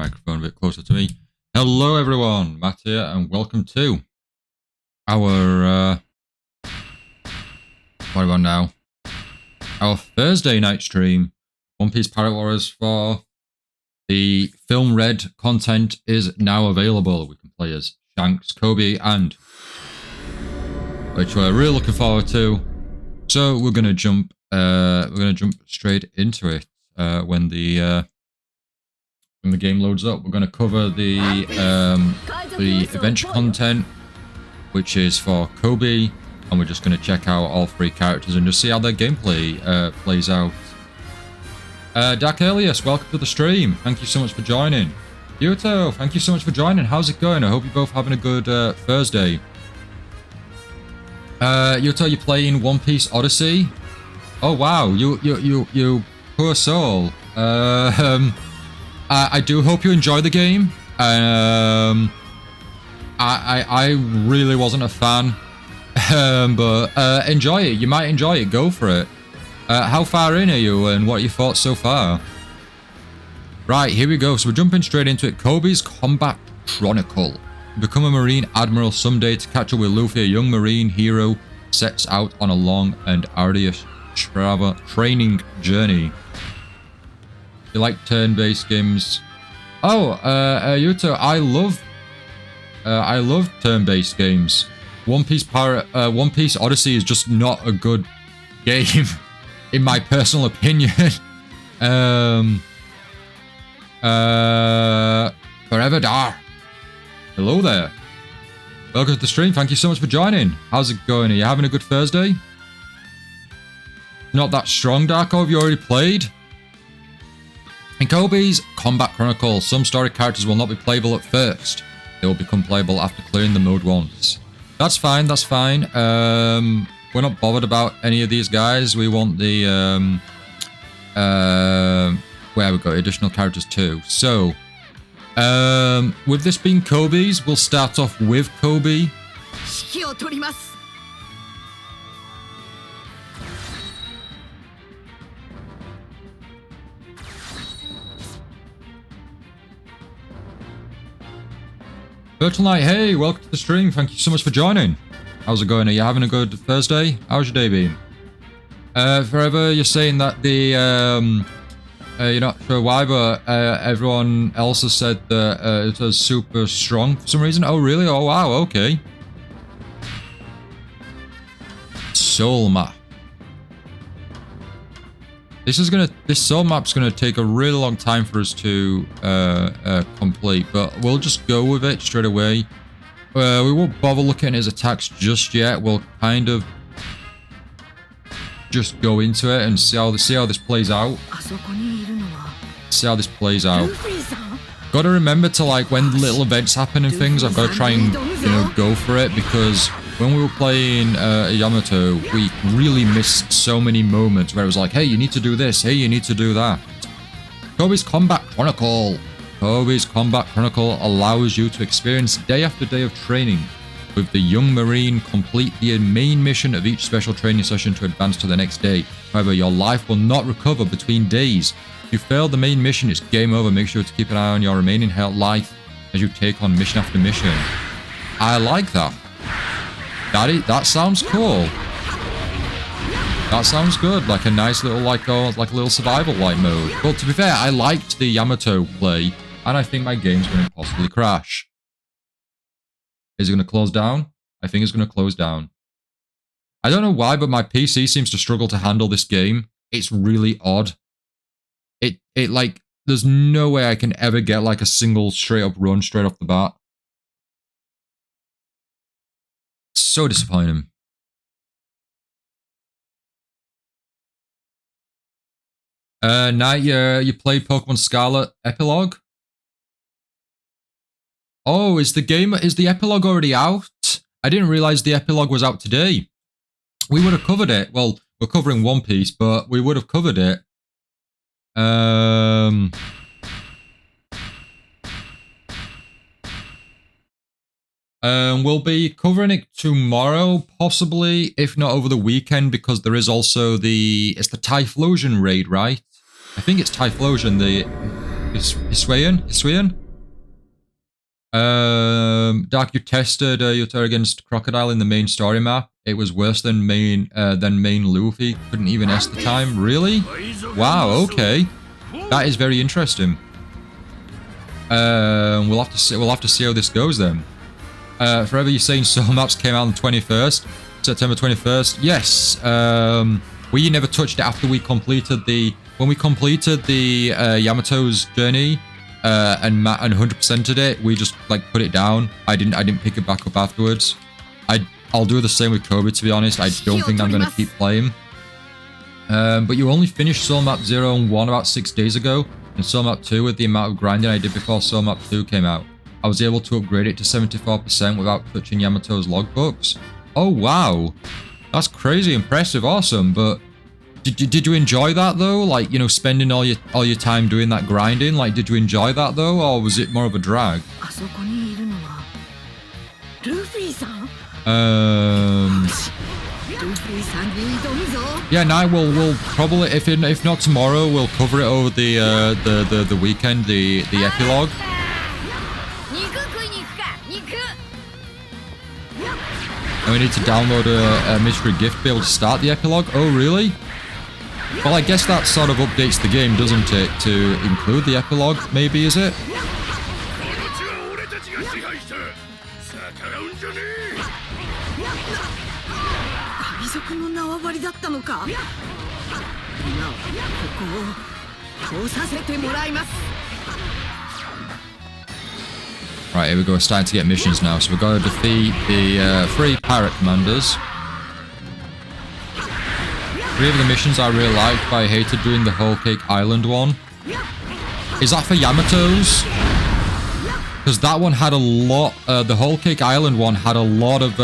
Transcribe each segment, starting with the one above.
microphone a bit closer to me. Hello everyone, Matt here, and welcome to our, what are we on now? Our Thursday night stream. One Piece Pirate Warriors for the Film Red content is now available. We can play as Shanks, Koby, and which we're really looking forward to. So we're gonna jump straight into it when the game loads up. We're gonna cover the adventure content, which is for Koby, and we're just gonna check out all three characters and just see how their gameplay plays out. Dak Elias, welcome to the stream. Thank you so much for joining. Yuto, thank you so much for joining. How's it going? I hope you're both having a good Thursday. Yuto, you're playing One Piece Odyssey? Oh wow, you poor soul. I do hope you enjoy the game. I really wasn't a fan, but enjoy it. You might enjoy it. Go for it. How far in are you, and what are your thoughts so far? Right, here we go. So we're jumping straight into it. Koby's Combat Chronicle. Become a Marine Admiral someday to catch up with Luffy, a young Marine hero sets out on a long and arduous training journey. You like turn-based games? Oh, Yuto, I love turn-based games. One Piece Odyssey is just not a good game, in my personal opinion. Forever Dar. Hello there. Welcome to the stream. Thank you so much for joining. How's it going? Are you having a good Thursday? Not that strong, Darko. Have you already played? In Koby's Combat Chronicle, some story characters will not be playable at first. They will become playable after clearing the mode once. That's fine, that's fine. We're not bothered about any of these guys. We want the, where we go, additional characters too. So, with this being Koby's, we'll start off with Koby. Virtual Knight, hey, welcome to the stream. Thank you so much for joining. How's it going? Are you having a good Thursday? How's your day been? Forever, you're saying that the, you're not sure why, but everyone else has said that it was super strong for some reason. Oh, really? Oh, wow, okay. Soul map. This soul map's gonna take a really long time for us to complete, but we'll just go with it straight away. We won't bother looking at his attacks just yet. We'll kind of just go into it and see how this plays out. See how this plays out. Gotta remember to, like, when little events happen and things, I've got to try and, you know, go for it, because when we were playing Yamato, we really missed so many moments where it was like, hey, you need to do this, hey, you need to do that. Koby's Combat Chronicle. Koby's Combat Chronicle allows you to experience day after day of training. With the young Marine, complete the main mission of each special training session to advance to the next day. However, your life will not recover between days. If you fail the main mission, it's game over. Make sure to keep an eye on your remaining life as you take on mission after mission. I like that. That sounds cool. That sounds good. Like a nice little, like a little survival-like mode. But to be fair, I liked the Yamato play, and I think my game's going to possibly crash. Is it going to close down? I think it's going to close down. I don't know why, but my PC seems to struggle to handle this game. It's really odd. It like, there's no way I can ever get like a single straight up run straight off the bat. So disappointing. Knight, you played Pokemon Scarlet Epilogue? Oh, is the epilogue already out? I didn't realize the epilogue was out today. We would have covered it. Well, we're covering One Piece, but we would have covered it. We'll be covering it tomorrow, possibly, if not over the weekend, because there is also it's the Typhlosion raid, right? I think it's Typhlosion, Hisuian? Dark, you tested your turn against Crocodile in the main story map. It was worse than main Luffy. Couldn't even S the time. Really? Wow. Okay, that is very interesting. We'll have to see how this goes then. Forever, you're saying Soul Maps came out on the 21st, September 21st. Yes. We never touched it after we completed the Yamato's journey. And 100%ed it. We just like put it down. I didn't pick it back up afterwards. I'll do the same with Koby, to be honest. I don't think I'm gonna keep playing. But you only finished Soul Map 0 and 1 about 6 days ago, and Soul Map 2 with the amount of grinding I did before Soul Map 2 came out. I was able to upgrade it to 74% without touching Yamato's logbooks. Oh wow, that's crazy impressive, awesome. But did you enjoy that though? Like, you know, spending all your time doing that grinding. Like, did you enjoy that though, or was it more of a drag? Yeah, now we'll probably, if not tomorrow, we'll cover it over the weekend, the epilogue. And we need to download a mystery gift to be able to start the epilogue. Oh, really? Well, I guess that sort of updates the game, doesn't it? To include the epilogue, maybe, is it? Right, here we go. We're starting to get missions now. So we've got to defeat the 3 pirate commanders. 3 of the missions I really liked, but I hated doing the Whole Cake Island one. Is that for Yamato's? Because that one had a lot. The Whole Cake Island one had a lot of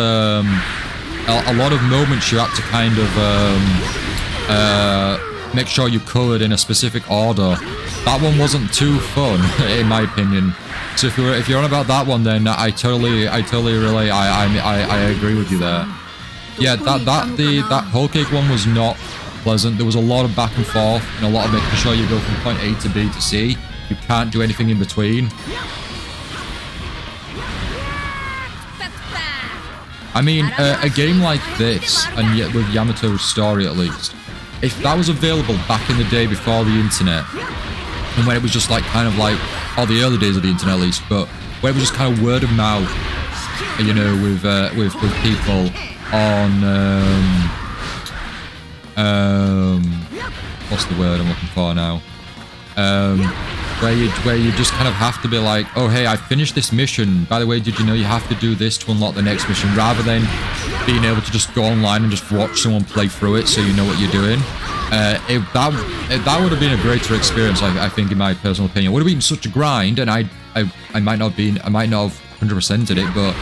moments you had to kind of make sure you covered in a specific order. That one wasn't too fun, in my opinion. So if you're on about that one, then I totally relate. I agree with you there. Yeah, that Whole Cake one was not pleasant. There was a lot of back and forth and a lot of making sure you go from point A to B to C. You can't do anything in between. I mean, a game like this, and yet with Yamato's story at least, if that was available back in the day before the internet, and when it was just like kind of like, or the early days of the internet at least, but when it was just kind of word of mouth, you know, with people on what's the word I'm looking for now? Where you just kind of have to be like, oh hey, I finished this mission. By the way, did you know you have to do this to unlock the next mission? Rather than being able to just go online and just watch someone play through it so you know what you're doing. That would have been a greater experience, I think, in my personal opinion. It would have been such a grind, and I might not have 100%ed it, but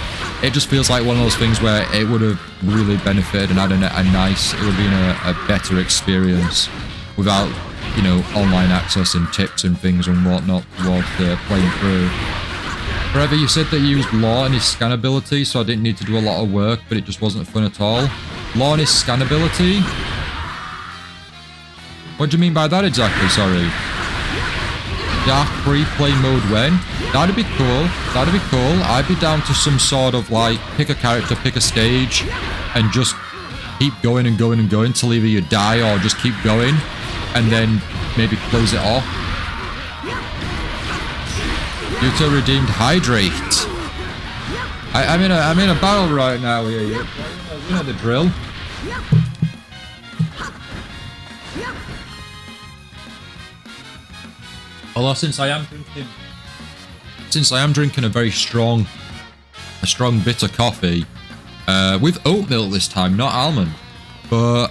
it just feels like one of those things where it would have really benefited and had it would have been a better experience without, you know, online access and tips and things and whatnot towards playing through. Forever, you said that you used Law and his scan ability, so I didn't need to do a lot of work, but it just wasn't fun at all. Law and his scan ability? What do you mean by that exactly? Sorry. Dark free play mode when? That'd be cool. That'd be cool. I'd be down to some sort of like pick a character, pick a stage, and just keep going and going and going till either you die or just keep going, and then maybe close it off. Yuto redeemed Hydrate. I'm in a battle right now here. You know the drill. Although since I am drinking a very strong bitter coffee with oat milk this time, not almond. But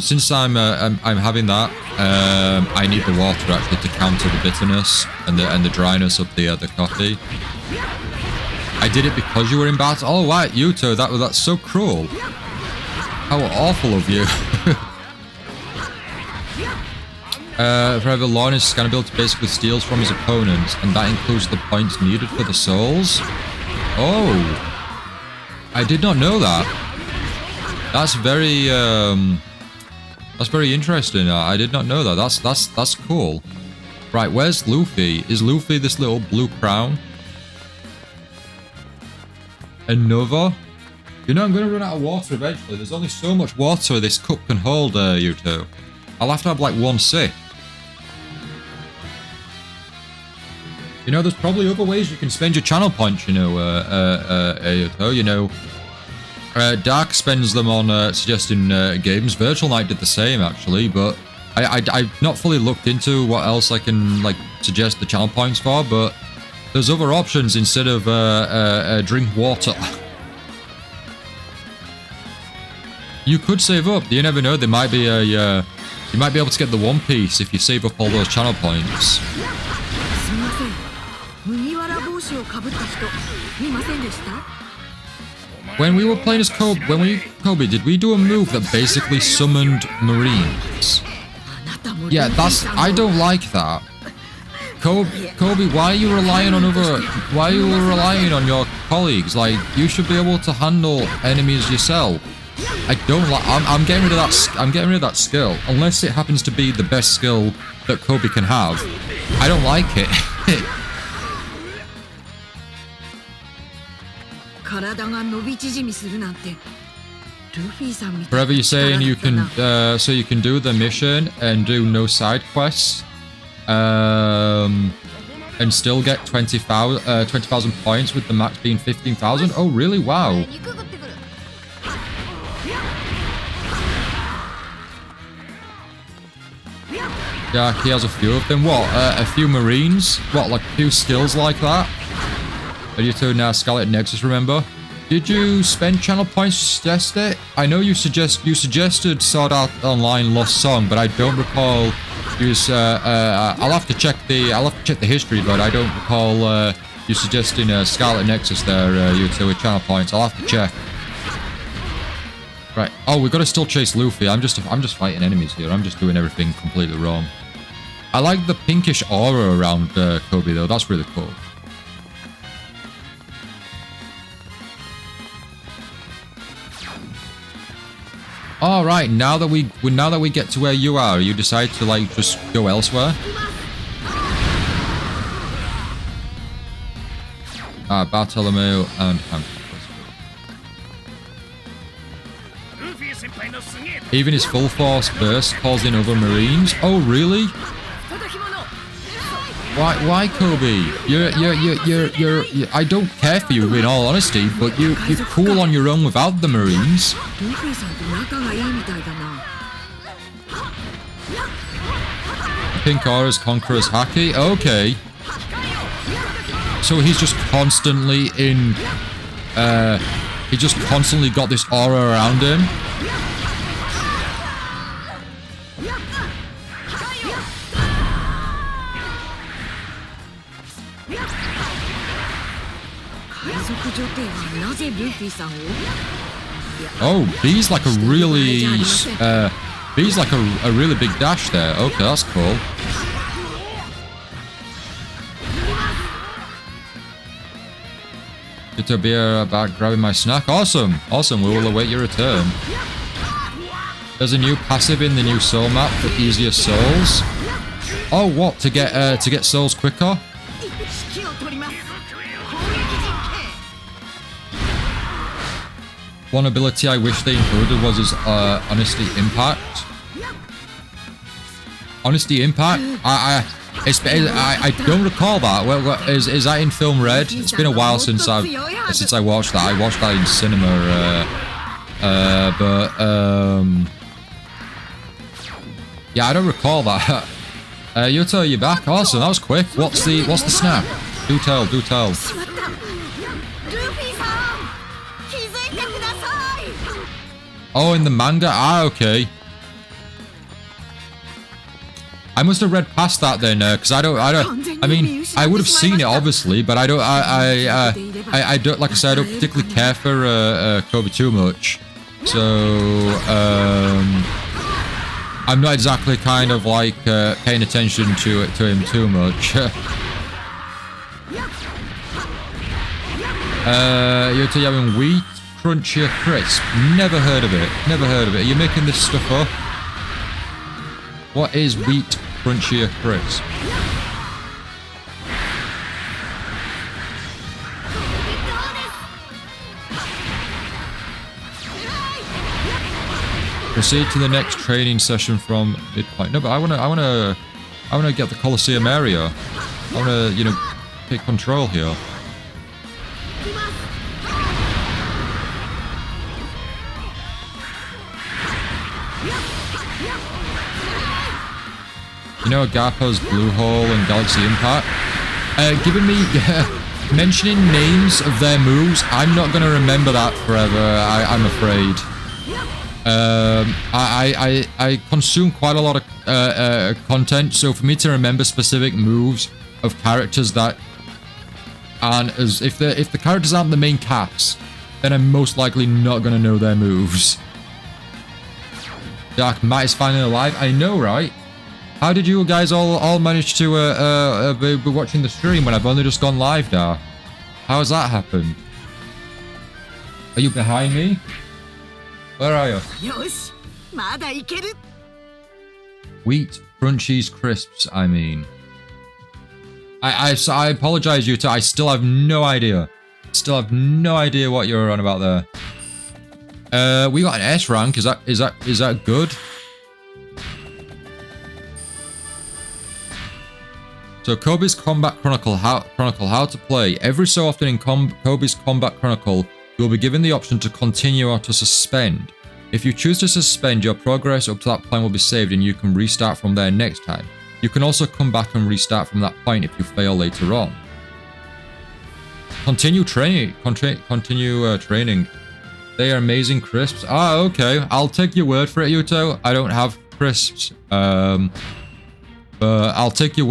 since I'm having that, I need the water actually to counter the bitterness and the dryness of the coffee. I did it because you were in battle. Oh right, Yuto, that's so cruel. How awful of you. Forever, Lorne's scan ability basically steals from his opponents, and that includes the points needed for the souls. Oh, I did not know that. That's very interesting. I did not know that. That's cool. Right, where's Luffy? Is Luffy this little blue crown? Another? You know, I'm going to run out of water eventually. There's only so much water this cup can hold, you two. I'll have to have like one sip. You know, there's probably other ways you can spend your channel points, you know, Yuto. You know, Dark spends them on suggesting games. Virtual Knight did the same, actually, but I've not fully looked into what else I can, like, suggest the channel points for, but there's other options instead of drink water. You could save up. You never know. There might be a you might be able to get the One Piece if you save up all those channel points. When we were playing as Koby, did we do a move that basically summoned Marines? Yeah, I don't like that. Koby, why are you relying on why are you relying on your colleagues? Like, you should be able to handle enemies yourself. I don't like. I'm getting rid of that. I'm getting rid of that skill, unless it happens to be the best skill that Koby can have. I don't like it. Forever, you're saying you can, so you can do the mission and do no side quests, and still get 20,000 points with the max being 15,000. Oh, really? Wow. Yeah, he has a few of them. What? A few Marines? What, like a few skills like that? Are you two now Scarlet Nexus, remember? Did you spend channel points to suggest it? I know you suggested Sword Art Online Lost Song, but I don't recall I'll have to check the history, but I don't recall you suggesting Scarlet Nexus there, you two with channel points. I'll have to check. Right. Oh, we've got to still chase Luffy. I'm just fighting enemies here. I'm just doing everything completely wrong. I like the pinkish aura around Koby though. That's really cool. All right. Now that we get to where you are, you decide to like just go elsewhere. Bartholomew and Hank. Even his full force burst calls in other Marines. Oh, really? Why, Koby? You're I don't care for you in all honesty, but you're cool on your own without the Marines. Pink Aura's Conqueror's Haki? Okay. So he's just constantly in, he just constantly got this aura around him. Oh, B's like a really, B's like a really big dash there. Okay, that's cool. Good to be about grabbing my snack. Awesome, awesome. We will await your return. There's a new passive in the new soul map for easier souls. Oh, what? To get souls quicker? One ability I wish they included was his Honesty Impact. Honesty Impact? I don't recall that. Well, is that in Film Red? It's been a while since I watched that. I watched that in cinema. Yeah, I don't recall that. Yuto, you're back. Awesome, that was quick. What's the snap? Do tell. Oh, in the manga? Ah, okay. I must have read past that then, because I mean, I would have seen it obviously, but I don't, like I said, I don't particularly care for Koby too much. So, I'm not exactly kind of like paying attention to him too much. You're having wheat crunchier crisp. Never heard of it. Never heard of it. Are you making this stuff up? What is wheat crunchier crisp? Proceed to the next training session from midpoint. No, but I wanna get the Colosseum area. I wanna, you know, take control here. You know, Garpo's Blue Hole and Galaxy Impact? Giving me... mentioning names of their moves, I'm not going to remember that forever, I'm afraid. I consume quite a lot of content, so for me to remember specific moves of characters that aren't as... If the characters aren't the main cast, then I'm most likely not going to know their moves. Dark Matt is finally alive. I know, right? How did you guys all manage to be watching the stream when I've only just gone live now? How has that happened? Are you behind me? Where are you? Wheat crunchies crisps, I mean. I apologize, Yuta. I still have no idea. Still have no idea what you're on about there. We got an S rank. Is that good? So Koby's Combat Chronicle, how to play. Every so often in Koby's Combat Chronicle, you will be given the option to continue or to suspend. If you choose to suspend, your progress up to that point will be saved and you can restart from there next time. You can also come back and restart from that point if you fail later on. Continue training. Continue training. They are amazing crisps. Ah, okay. I'll take your word for it, Yuto. I don't have crisps. But I'll take your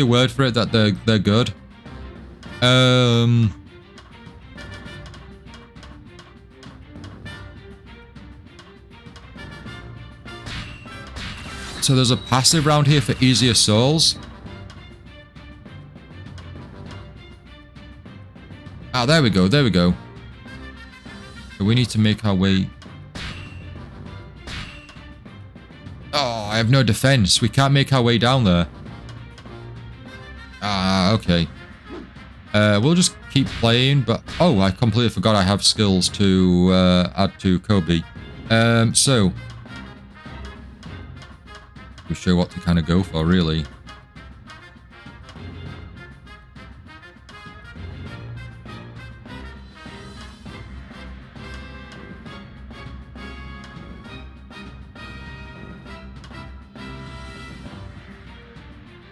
word for it that they're good. So there's a passive round here for easier souls. Ah, there we go. There we go. So we need to make our way. Oh, I have no defense. We can't make our way down there. Ah, okay. We'll just keep playing, but... Oh, I completely forgot I have skills to add to Koby. So... We're sure what to kind of go for, really.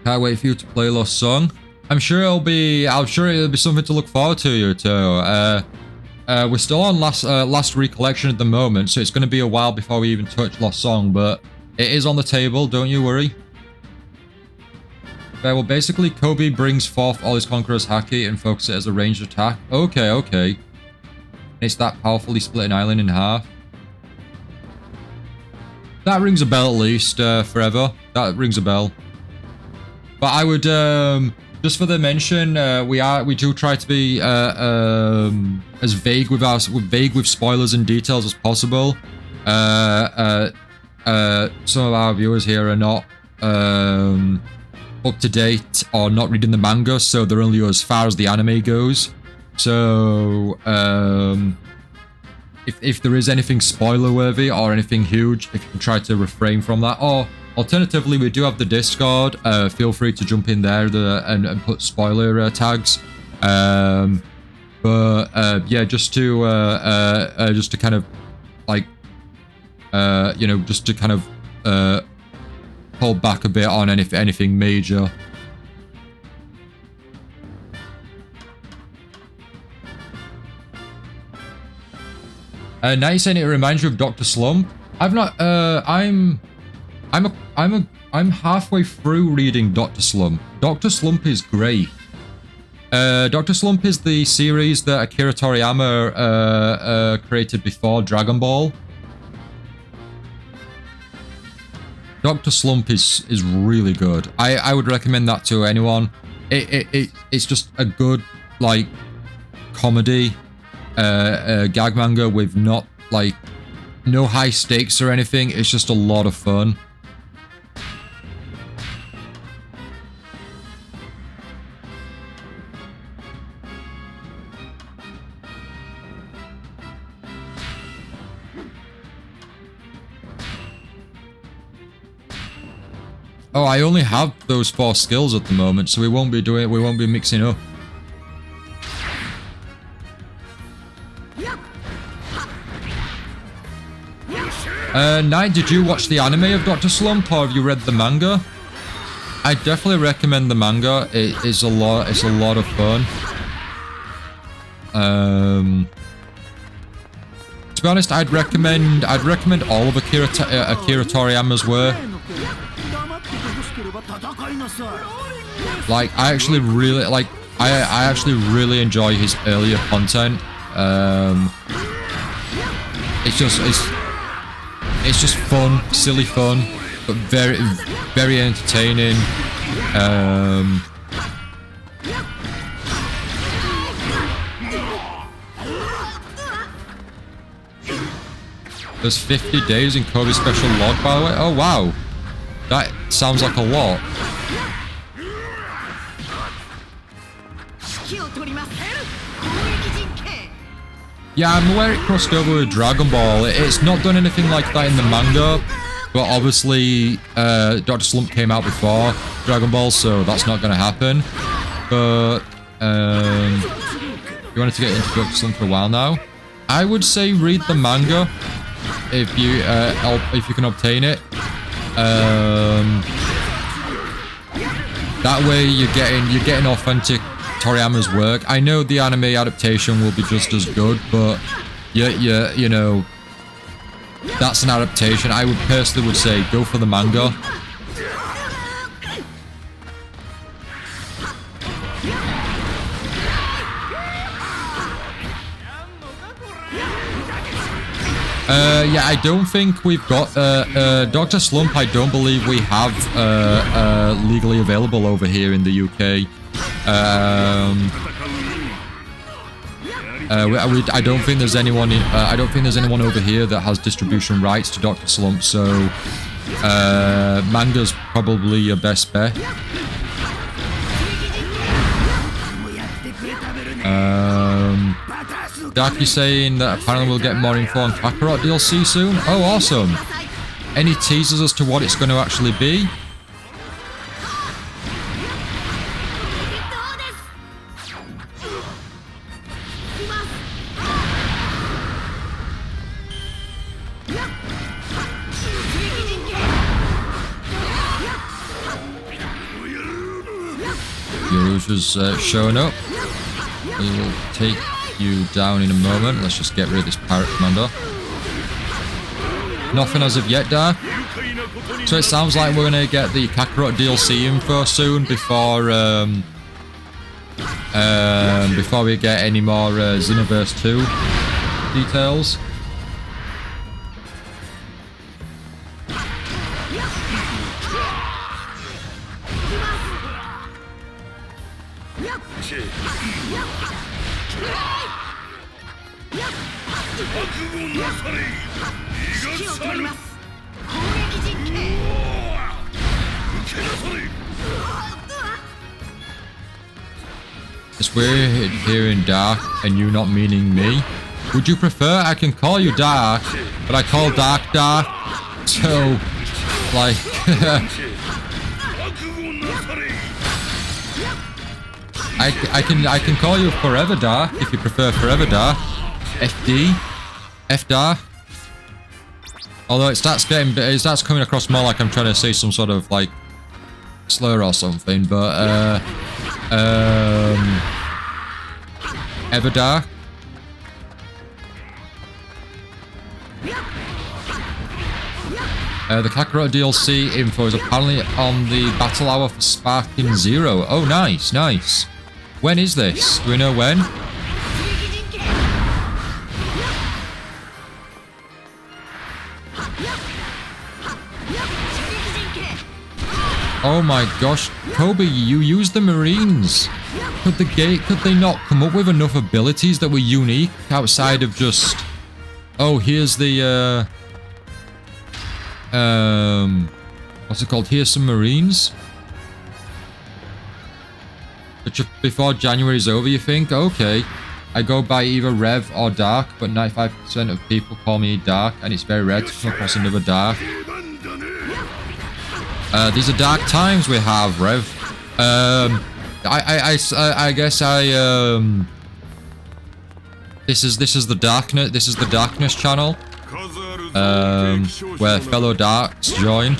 Can't wait for you to play Lost Song. I'm sure it'll be something to look forward to, Yuto. We're still on last recollection at the moment, so it's going to be a while before we even touch Lost Song, but it is on the table, don't you worry. Well, basically, Koby brings forth all his Conqueror's Haki and focuses it as a ranged attack. Okay, okay. It's that powerfully split an island in half. That rings a bell at least, forever. That rings a bell. But I would, just for the mention, we do try to be as vague with spoilers and details as possible. Some of our viewers here are not up to date or not reading the manga, so they're only as far as the anime goes. So if there is anything spoiler worthy or anything huge, if you can try to refrain from that, or alternatively, we do have the Discord. Feel free to jump in there and put spoiler tags. But yeah, just to kind of like just to kind of hold back a bit on anything major. Now you're saying it reminds you of Dr. Slump. I've not. I'm halfway through reading Dr. Slump. Dr. Slump is great. Dr. Slump is the series that Akira Toriyama created before Dragon Ball. Dr. Slump is really good. I would recommend that to anyone. It's just a good like comedy gag manga with not like no high stakes or anything. It's just a lot of fun. Oh, I only have those 4 skills at the moment, so we won't be mixing up. Knight, did you watch the anime of Dr. Slump, or have you read the manga? I definitely recommend the manga. It's a lot of fun. To be honest, I'd recommend all of Akira Toriyama's work. Like, I actually really enjoy his earlier content. It's just fun, silly fun, but very, very entertaining. There's 50 days in Koby's special log, by the way. Oh, wow. That sounds like a lot. Yeah, I'm aware it crossed over with Dragon Ball. It's not done anything like that in the manga, but obviously Dr. Slump came out before Dragon Ball, so that's not going to happen. But you wanted to get into Dr. Slump for a while now. I would say read the manga if you can obtain it. That way you're getting authentic Toriyama's work. I know the anime adaptation will be just as good, but you know, that's an adaptation. I would personally say go for the manga. Yeah, I don't think we've got Dr. Slump. I don't believe we have legally available over here in the UK. I don't think there's anyone. I don't think there's anyone over here that has distribution rights to Dr. Slump. So manga's probably your best bet. Darky saying that apparently we'll get more info on Kakarot DLC soon. Oh, awesome! Any teasers as to what it's going to actually be? Yoruja's showing up. We will take you down in a moment. Let's just get rid of this pirate commander. Nothing as of yet, Dark. So it sounds like we're gonna get the Kakarot DLC info soon before we get any more Xenoverse 2 details. It's weird hearing Dark and you not meaning me. Would you prefer I can call you Dark, but I call Dark Dark? So, like, I can call you Forever Dark if you prefer Forever Dark. FD, FDar. Although it starts coming across more like I'm trying to say some sort of like slur or something, but Everdar. The Kakarot DLC info is apparently on the battle hour for Sparking Zero. Oh, nice, nice. When is this? Do we know when? Oh my gosh, Koby, you used the Marines. Could they not come up with enough abilities that were unique outside of just... Oh, here's the, what's it called? Here's some Marines. Before January's over, you think? Okay. I go by either Rev or Dark, but 95% of people call me Dark, and it's very rare to come across another Dark. These are dark times we have, Rev. I guess this is the darkness. This is the darkness channel, where fellow darks join.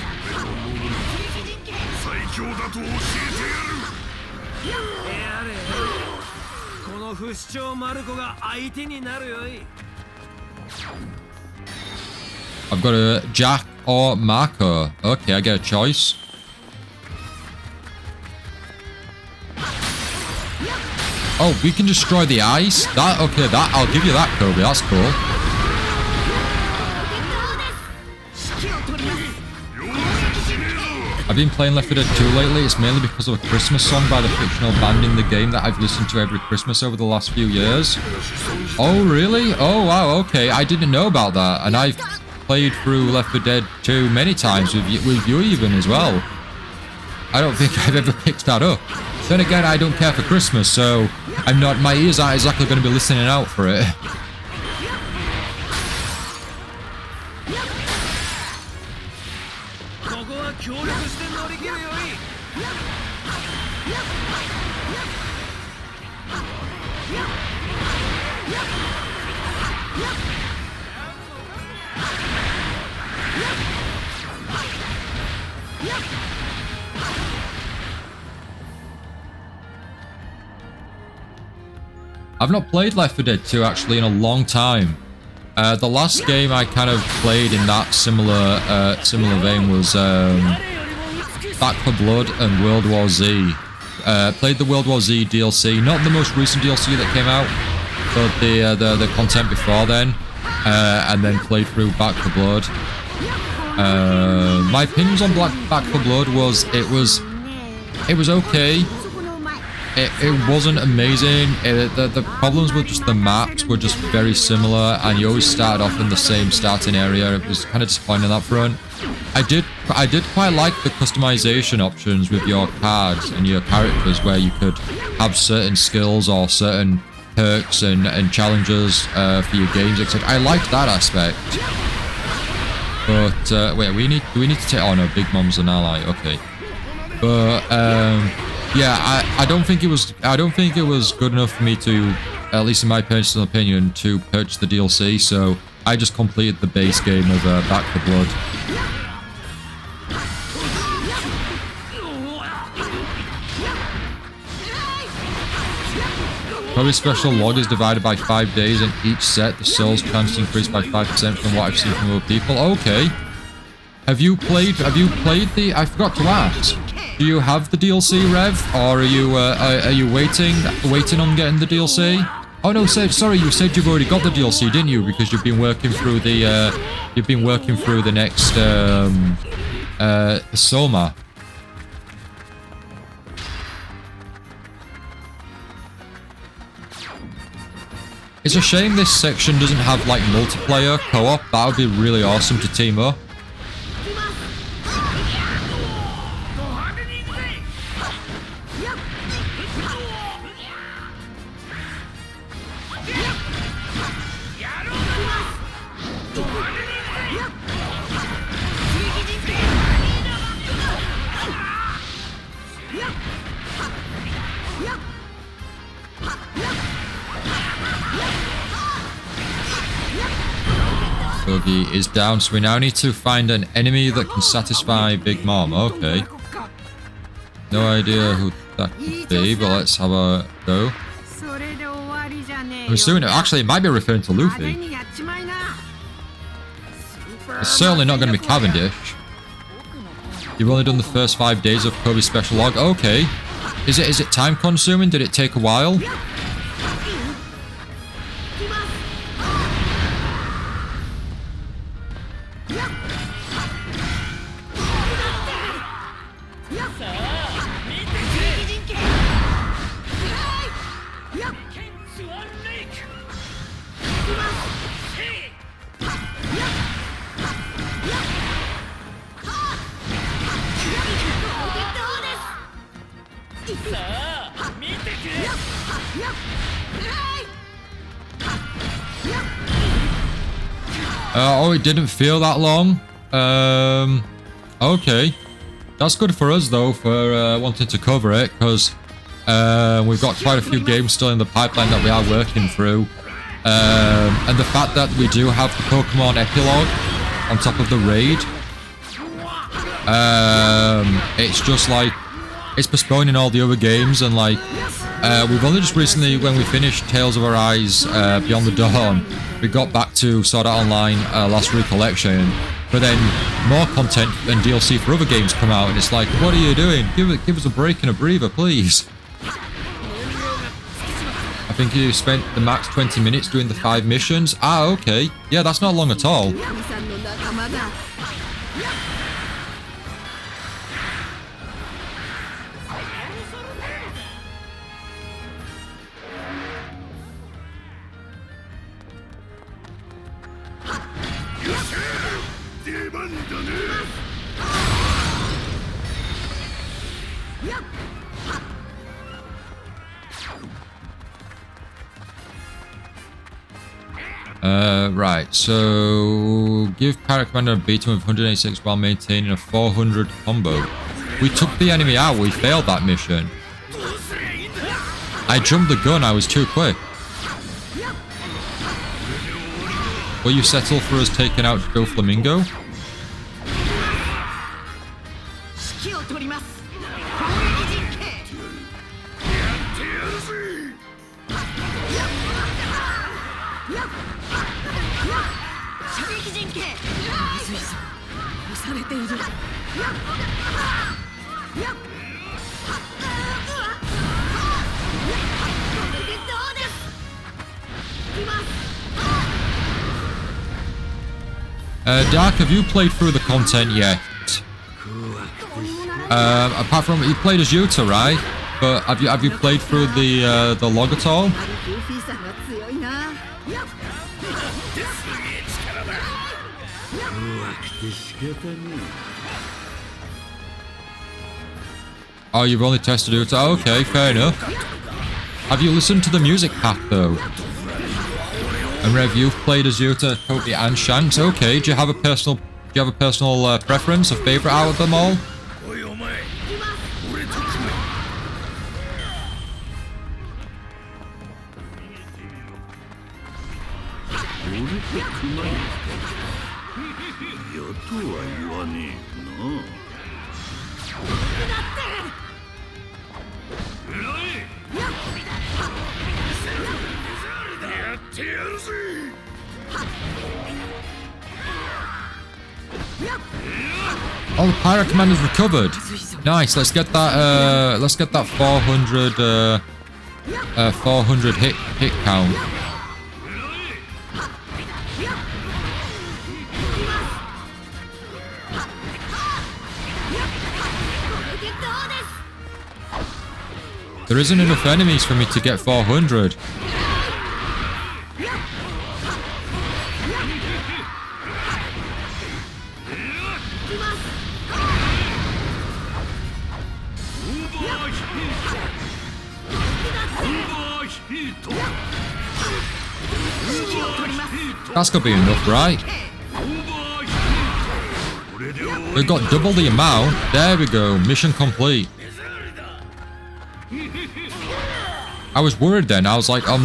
I've got a Jack or Marco. Okay, I get a choice. Oh, we can destroy the ice? That, okay, that, I'll give you that, Koby. That's cool. I've been playing Left 4 Dead 2 lately. It's mainly because of a Christmas song by the fictional band in the game that I've listened to every Christmas over the last few years. Oh, really? Oh, wow, okay. I didn't know about that. And I've played through Left 4 Dead 2 many times with you even as well. I don't think I've ever picked that up. Then again, I don't care for Christmas, so I'm not. My ears aren't exactly going to be listening out for it. I've not played Left 4 Dead 2 actually in a long time. The last game I kind of played in that similar vein was Back 4 Blood and World War Z. Played the World War Z DLC, not the most recent DLC that came out, but the content before then, and then played through Back 4 Blood. My opinions on Back 4 Blood was it was okay. It wasn't amazing. The problems with just the maps were just very similar, and you always started off in the same starting area. It was kind of disappointing on that front. I did quite like the customization options with your cards and your characters, where you could have certain skills or certain perks and challenges for your games, etc. I liked that aspect. But wait, do we need to take? Oh no, Big Mom's an ally. Okay, but yeah, I don't think it was good enough for me to, at least in my personal opinion, to purchase the DLC. So I just completed the base game of Back 4 Blood. Koby's special log is divided by 5 days, and each set the souls chance increased by 5% from what I've seen from other people. Okay. Have you played the? I forgot to ask. Do you have the DLC, Rev, or are you waiting on getting the DLC? Oh no, sorry, you said you've already got the DLC, didn't you? Because you've been working through the next Soma. It's a shame this section doesn't have like multiplayer co-op. That would be really awesome to team up. Koby is down, so we now need to find an enemy that can satisfy Big Mom. Okay. No idea who that could be, but let's have a go. I'm assuming actually it might be referring to Luffy. It's certainly not going to be Cavendish. You've only done the first 5 days of Koby's special log. Okay. Is it time consuming? Did it take a while? Oh, it didn't feel that long. Okay. That's good for us, though, for wanting to cover it, because we've got quite a few games still in the pipeline that we are working through. And the fact that we do have the Pokemon epilogue on top of the raid, it's just like, it's postponing all the other games, and like, we've only just recently, when we finished Tales of Arise Beyond the Dawn, we got back to Sword Art Online Last Recollection, but then more content and DLC for other games come out, and it's like, what are you doing? Give us a break and a breather, please. I think you spent the max 20 minutes doing the 5 missions. Ah, okay. Yeah, that's not long at all. Right, so give Pirate Commander a beat him with 186 while maintaining a 400 combo. We took the enemy out, we failed that mission. I jumped the gun, I was too quick. Will you settle for us taking out Doflamingo? Dark, have you played through the content yet? Apart from you played as Yuta, right? But have you played through the log at all? Oh, you've only tested Yuta. Oh, okay, fair enough. Have you listened to the music pack though? And Rev, you've played as Yuta, Koby, and Shanks. Okay, do you have a personal preference, a favorite out of them all? Oh, the Pirate Commander's recovered. Nice. Let's get that. Let's get that 400 hit count. There isn't enough enemies for me to get 400. That's gonna be enough, right? We've got double the amount. There we go. Mission complete. I was worried then. I was like, are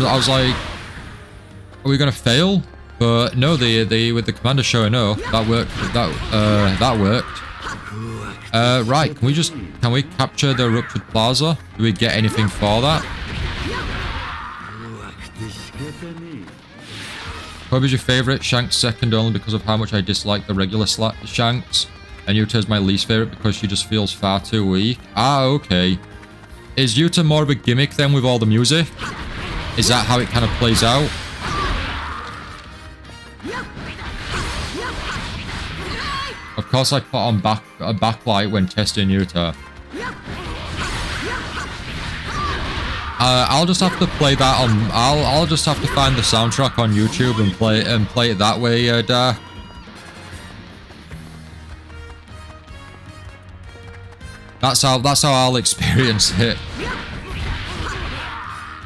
we gonna fail? But no, with the commander showing up, that worked. That worked. Right. Can we capture the Ruptured Plaza? Do we get anything for that? Koby's your favourite, Shanks second only because of how much I dislike the regular Shanks. And Yuta's my least favourite because she just feels far too weak. Ah, okay. Is Yuta more of a gimmick then with all the music? Is that how it kind of plays out? Of course I put on a backlight when testing Yuta. I'll just have to play that on. I'll just have to find the soundtrack on YouTube and play it that way, Da. That's how I'll experience it.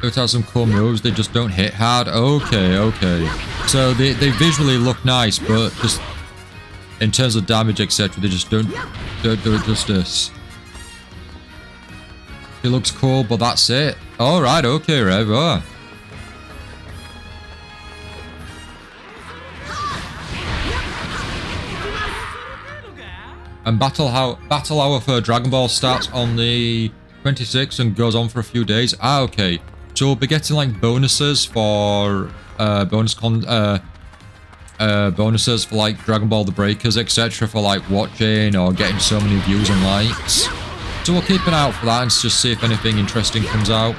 It has some cool moves. They just don't hit hard. Okay. So they visually look nice, but just in terms of damage, etc., they just don't do it justice. It looks cool, but that's it. All right, okay, Rev. Oh. And battle hour for Dragon Ball starts on the 26th and goes on for a few days. Ah, okay. So we'll be getting like bonuses for bonuses for like Dragon Ball The Breakers, etc. for like watching or getting so many views and likes. So we'll keep an eye out for that and just see if anything interesting comes out.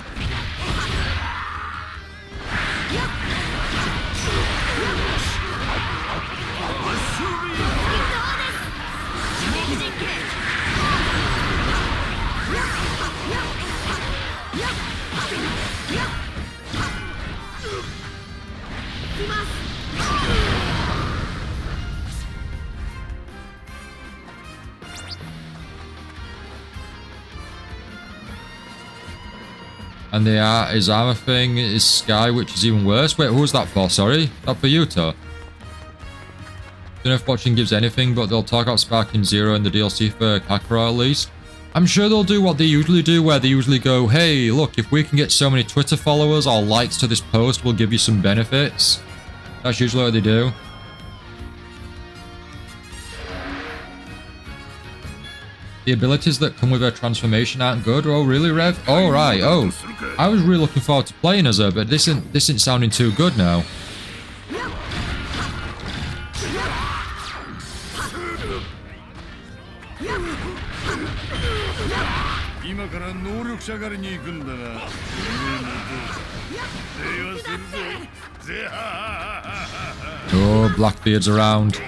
And his armor thing is Sky, which is even worse. Wait, who was that for? Sorry? That for Yuta? Don't know if watching gives anything, but they'll talk about Sparking Zero in the DLC for Kakarot at least. I'm sure they'll do what they usually do, where they usually go, hey, look, if we can get so many Twitter followers or likes to this post, we'll give you some benefits. That's usually what they do. The abilities that come with her transformation aren't good. Oh, really, Rev? Oh, right. Oh, I was really looking forward to playing as her, but this isn't sounding too good now. Oh, Blackbeard's around.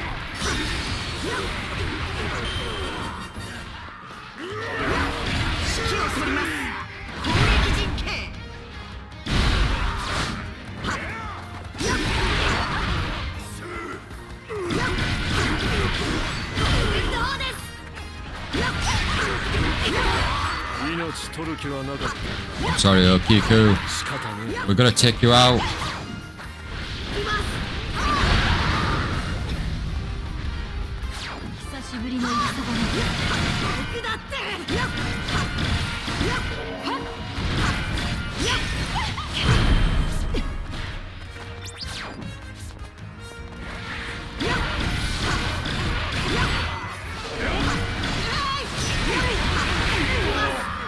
Sorry, Kiku. We're gonna take you out.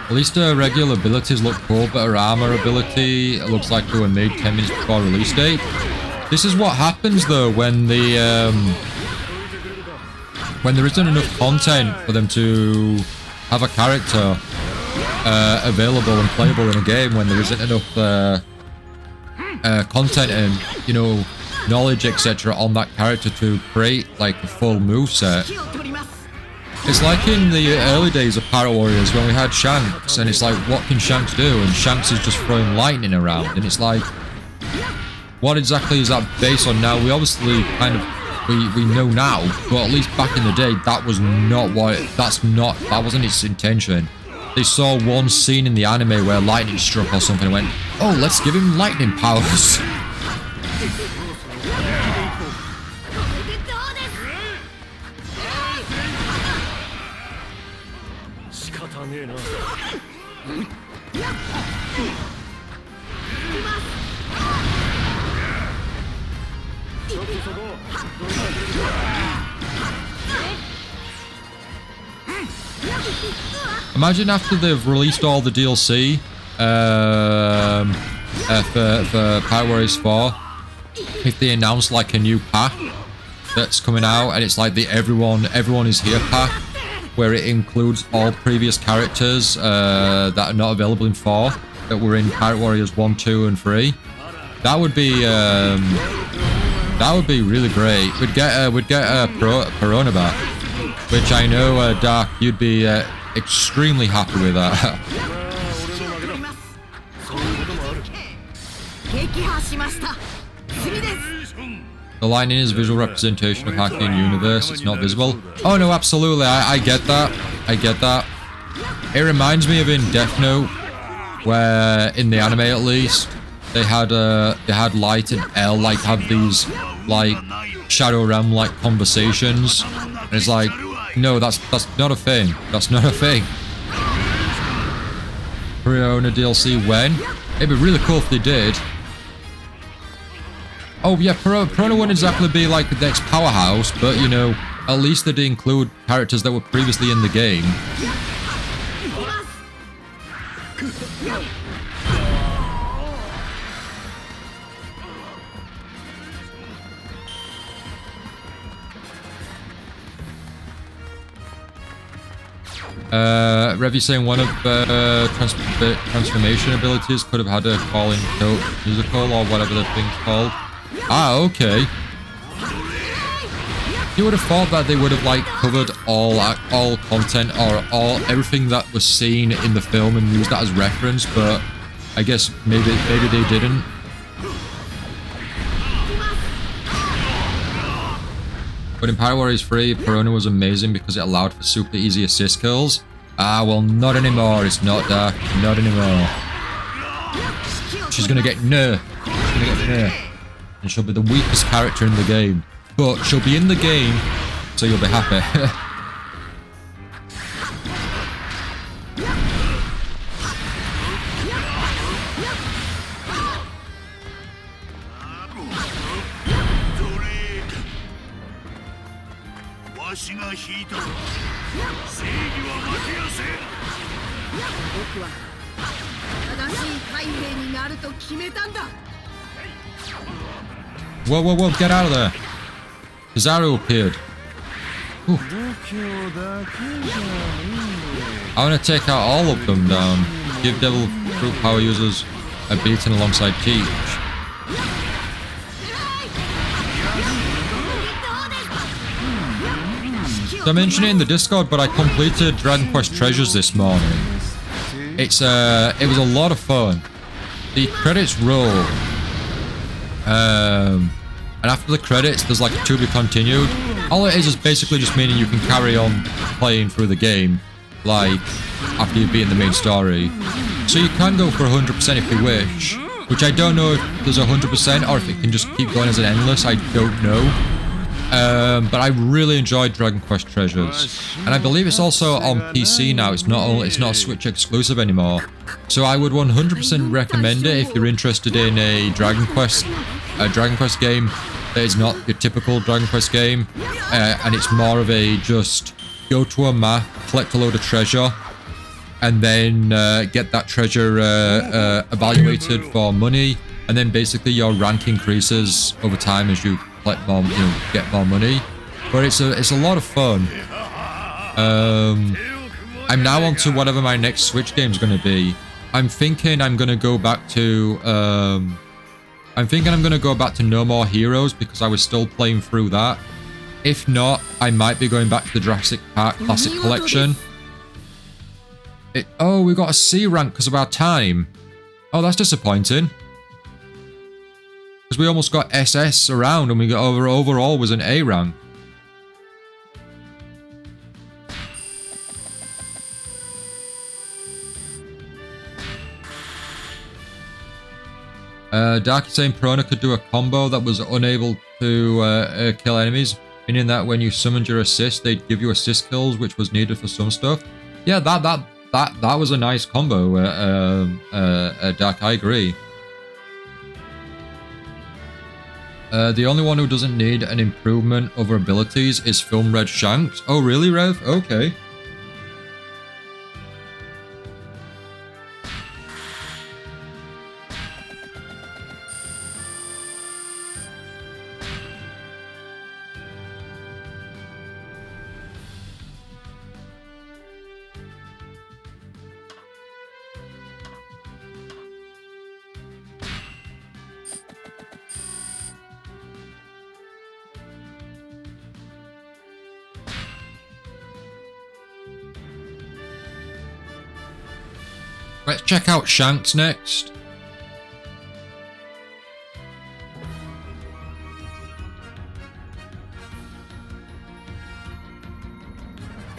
At least her regular abilities look cool, but her armor ability looks like they were made 10 minutes before release date. This is what happens though when there isn't enough content for them to have a character available and playable in a game, when there isn't enough content and, you know, knowledge, etc. on that character to create like a full moveset. It's like in the early days of Pirate Warriors when we had Shanks, and it's like, what can Shanks do? And Shanks is just throwing lightning around, and it's like, what exactly is that based on now? We obviously kind of, we know now, but at least back in the day, that was not what, that wasn't its intention. They saw one scene in the anime where lightning struck or something and went, oh, let's give him lightning powers. Imagine after they've released all the DLC for Pirate Warriors 4, if they announce like a new pack that's coming out, and it's like the Everyone Is Here pack, where it includes all previous characters that are not available in 4, that were in Pirate Warriors 1, 2, and 3. That would be really great. We'd get a Perona back, which I know, Dark, you'd be extremely happy with that. The lightning is a visual representation of Hacking Universe. It's not visible. Oh no, absolutely. I get that. I get that. It reminds me of in Death Note, where in the anime at least, they had Light and L like have these like Shadow Realm like conversations And it's like, no, that's not a thing. That's not a thing. Pre-owner DLC when? It'd be really cool if they did. Oh yeah, Pro-owner wouldn't exactly be like the next powerhouse, but you know, at least they did include characters that were previously in the game. Revy saying one of transformation abilities could have had a calling coat musical or whatever the thing's called. Ah, okay. You would have thought that they would have like covered all content or everything that was seen in the film and used that as reference, but I guess maybe they didn't. But in Power Warriors 3, Perona was amazing because it allowed for super easy assist kills. Ah, well, not anymore. It's not Dark. Not anymore. She's gonna get nerfed. She's gonna get nerfed. And she'll be the weakest character in the game. But she'll be in the game, so you'll be happy. Whoa, whoa, whoa, get out of there. Kizaru appeared. Ooh. I want to take out all of them down. Give Devil Fruit power users a beating alongside Teach. So I mentioned it in the Discord, but I completed Dragon Quest Treasures this morning. It was a lot of fun. The credits roll. And after the credits, there's like a to be continued. All it is basically just meaning you can carry on playing through the game, like, after you've beaten the main story. So you can go for 100% if you wish, which I don't know if there's 100% or if it can just keep going as an endless, I don't know. But I really enjoyed Dragon Quest Treasures. And I believe it's also on PC now, it's not Switch exclusive anymore. So I would 100% recommend it if you're interested in a Dragon Quest game that is not your typical Dragon Quest game, and it's more of a just go to a map, collect a load of treasure, and then get that treasure evaluated for money, and then basically your rank increases over time as you collect more, get more money. But it's a lot of fun. I'm now on to whatever my next Switch game is going to be. I'm thinking I'm going to go back to No More Heroes because I was still playing through that. If not, I might be going back to the Jurassic Park Classic Collection. Oh, we got a C rank because of our time. Oh, that's disappointing. Because we almost got SS around and we got overall was an A rank. Darky saying Perona could do a combo that was unable to kill enemies, meaning that when you summoned your assist, they'd give you assist kills, which was needed for some stuff. Yeah, that was a nice combo, Dark, I agree. The only one who doesn't need an improvement over abilities is Film Red Shanks. Oh, really, Rev? Okay. Let's check out Shanks next.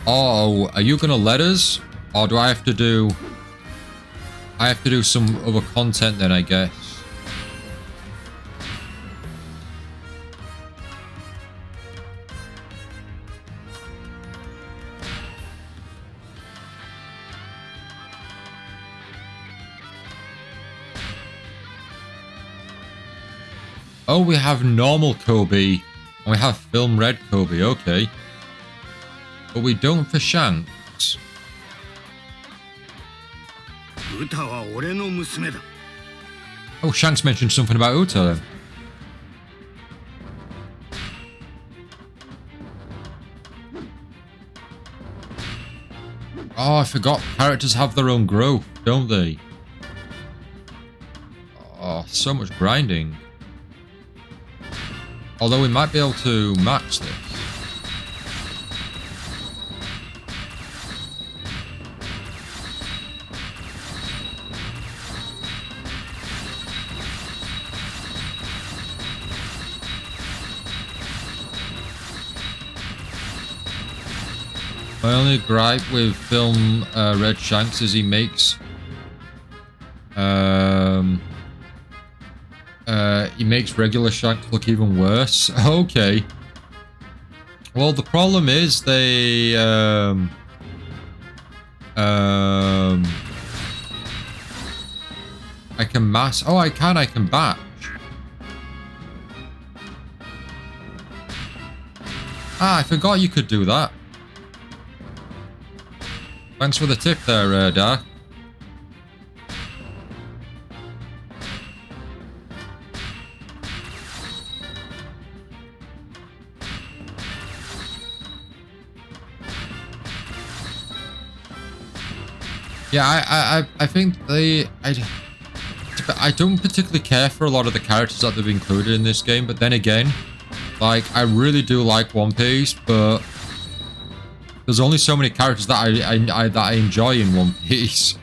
Oh, are you gonna let us? Or do I have to do... I have to do some other content then, I guess. Oh, we have normal Koby. And we have film red Koby, okay. But we don't for Shanks. Oh, Shanks mentioned something about Uta then. Oh, I forgot. Characters have their own growth, don't they? Oh, so much grinding. Although we might be able to max this. My only gripe with film Red Shanks is he makes regular Shanks look even worse. Okay. Well, the problem is they I can mass. Oh, I can batch. Ah, I forgot you could do that. Thanks for the tip there, Dark. Yeah, I think I don't particularly care for a lot of the characters that they've included in this game, but then again, like, I really do like One Piece, but there's only so many characters that I enjoy in One Piece.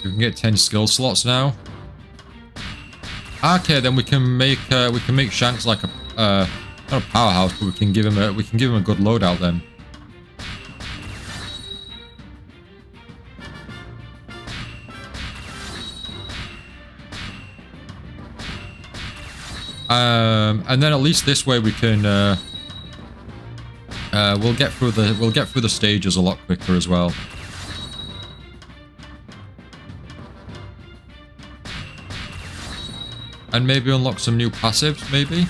We can get 10 skill slots now. Okay, then we can make Shanks like a not a powerhouse, but we can give him a good loadout then. And then at least this way we can we'll get through the stages a lot quicker as well. And maybe unlock some new passives, maybe?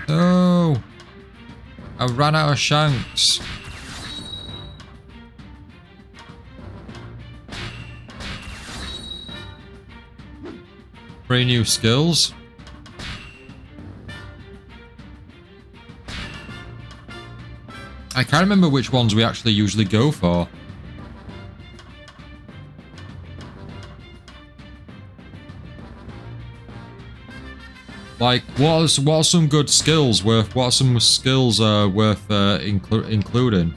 No! I ran out of Shanks. Three new skills. I can't remember which ones we actually usually go for. Like, what are some good skills worth? What are some skills worth including?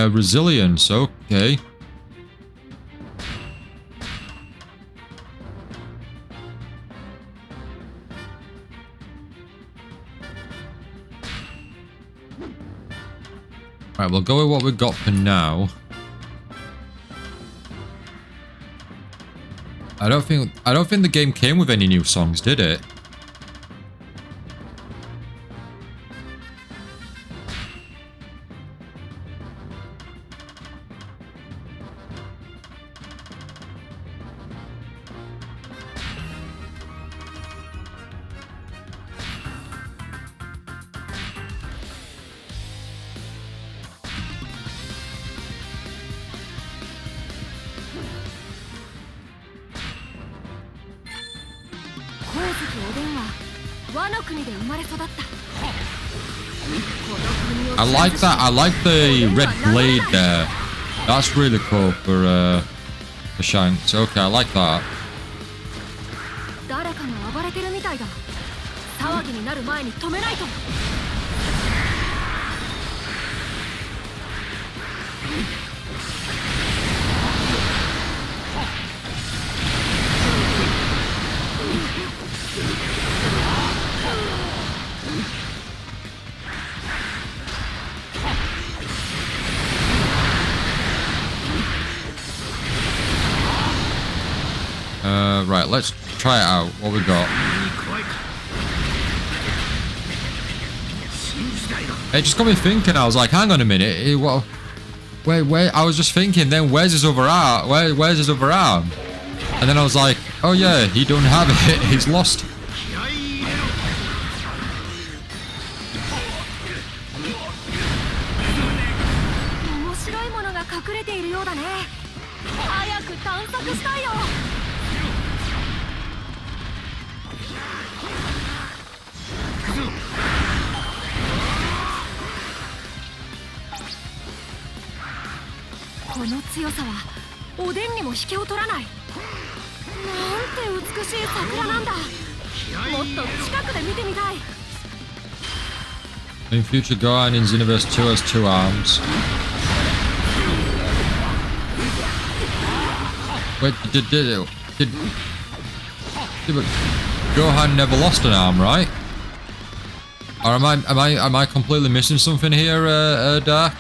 Resilience, okay. Right, we'll go with what we've got for now. I don't think the game came with any new songs, did it? I like that. I like the red blade there. That's really cool for Shanks. Okay, I like that. Right, let's try it out. What we got? It just got me thinking. I was like, hang on a minute. Where? I was just thinking. Then where's his other arm? Where's his other arm? And then I was like, oh yeah, he don't have it. He's lost. In future, Gohan in Xenoverse 2 has 2 arms. Wait, did Gohan never lost an arm, right? Or am I completely missing something here, Dark?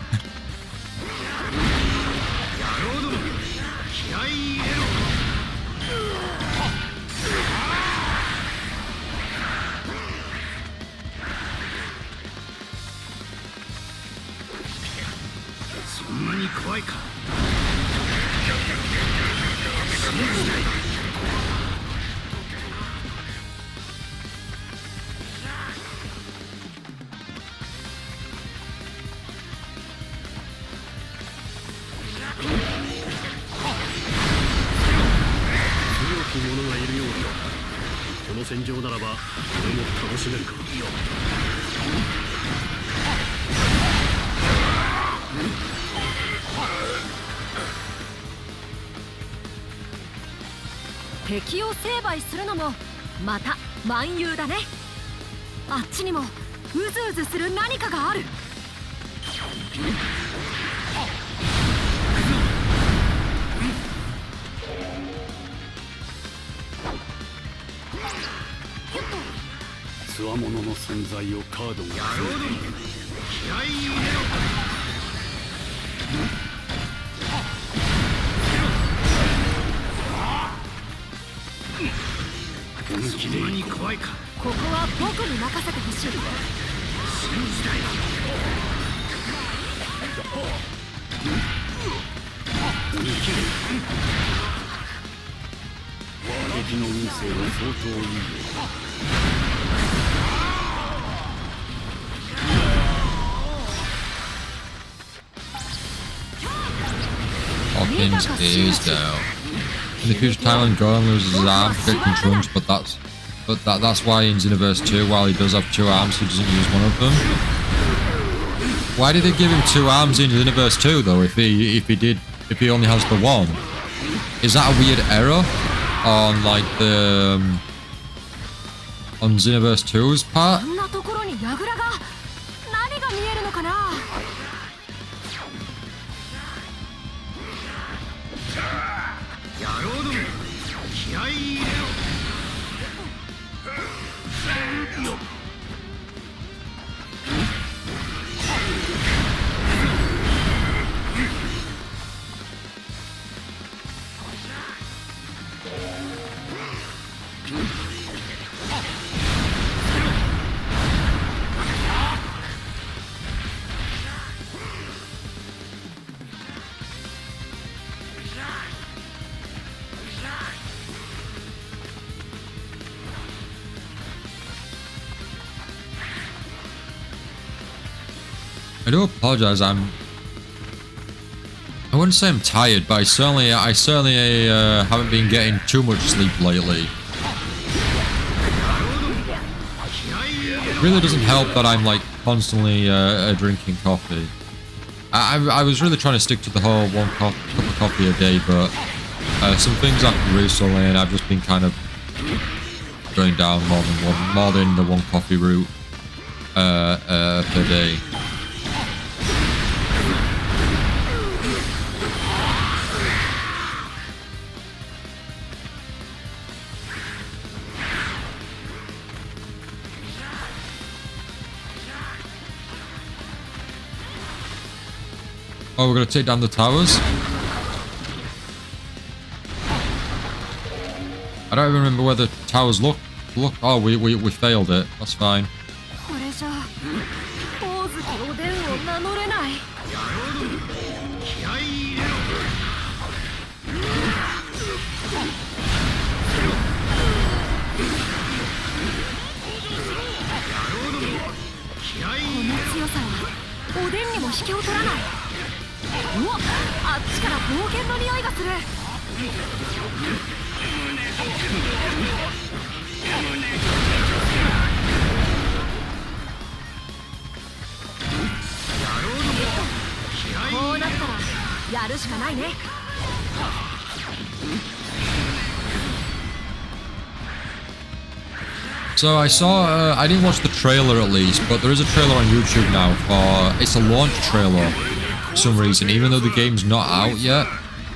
Hawkins is down. In the future timeline, Gohan loses his arm to get Trunks, but that's why in Xenoverse 2, while he does have 2 arms, he doesn't use one of them. Why did they give him 2 arms in Xenoverse 2 though? If he only has the 1, is that a weird error on like the on Xenoverse 2's part? I do apologize. I wouldn't say I'm tired, but I certainly haven't been getting too much sleep lately. really doesn't help that I'm like constantly drinking coffee. I was really trying to stick to the whole cup of coffee a day, but some things happened recently, and I've just been kind of going down more than the one coffee route per day. Oh, we're gonna take down the towers? I don't even remember where the towers look. Oh, we failed it. That's fine. So I saw, I didn't watch the trailer at least, but there is a trailer on YouTube now for, it's a launch trailer for some reason, even though the game's not out yet.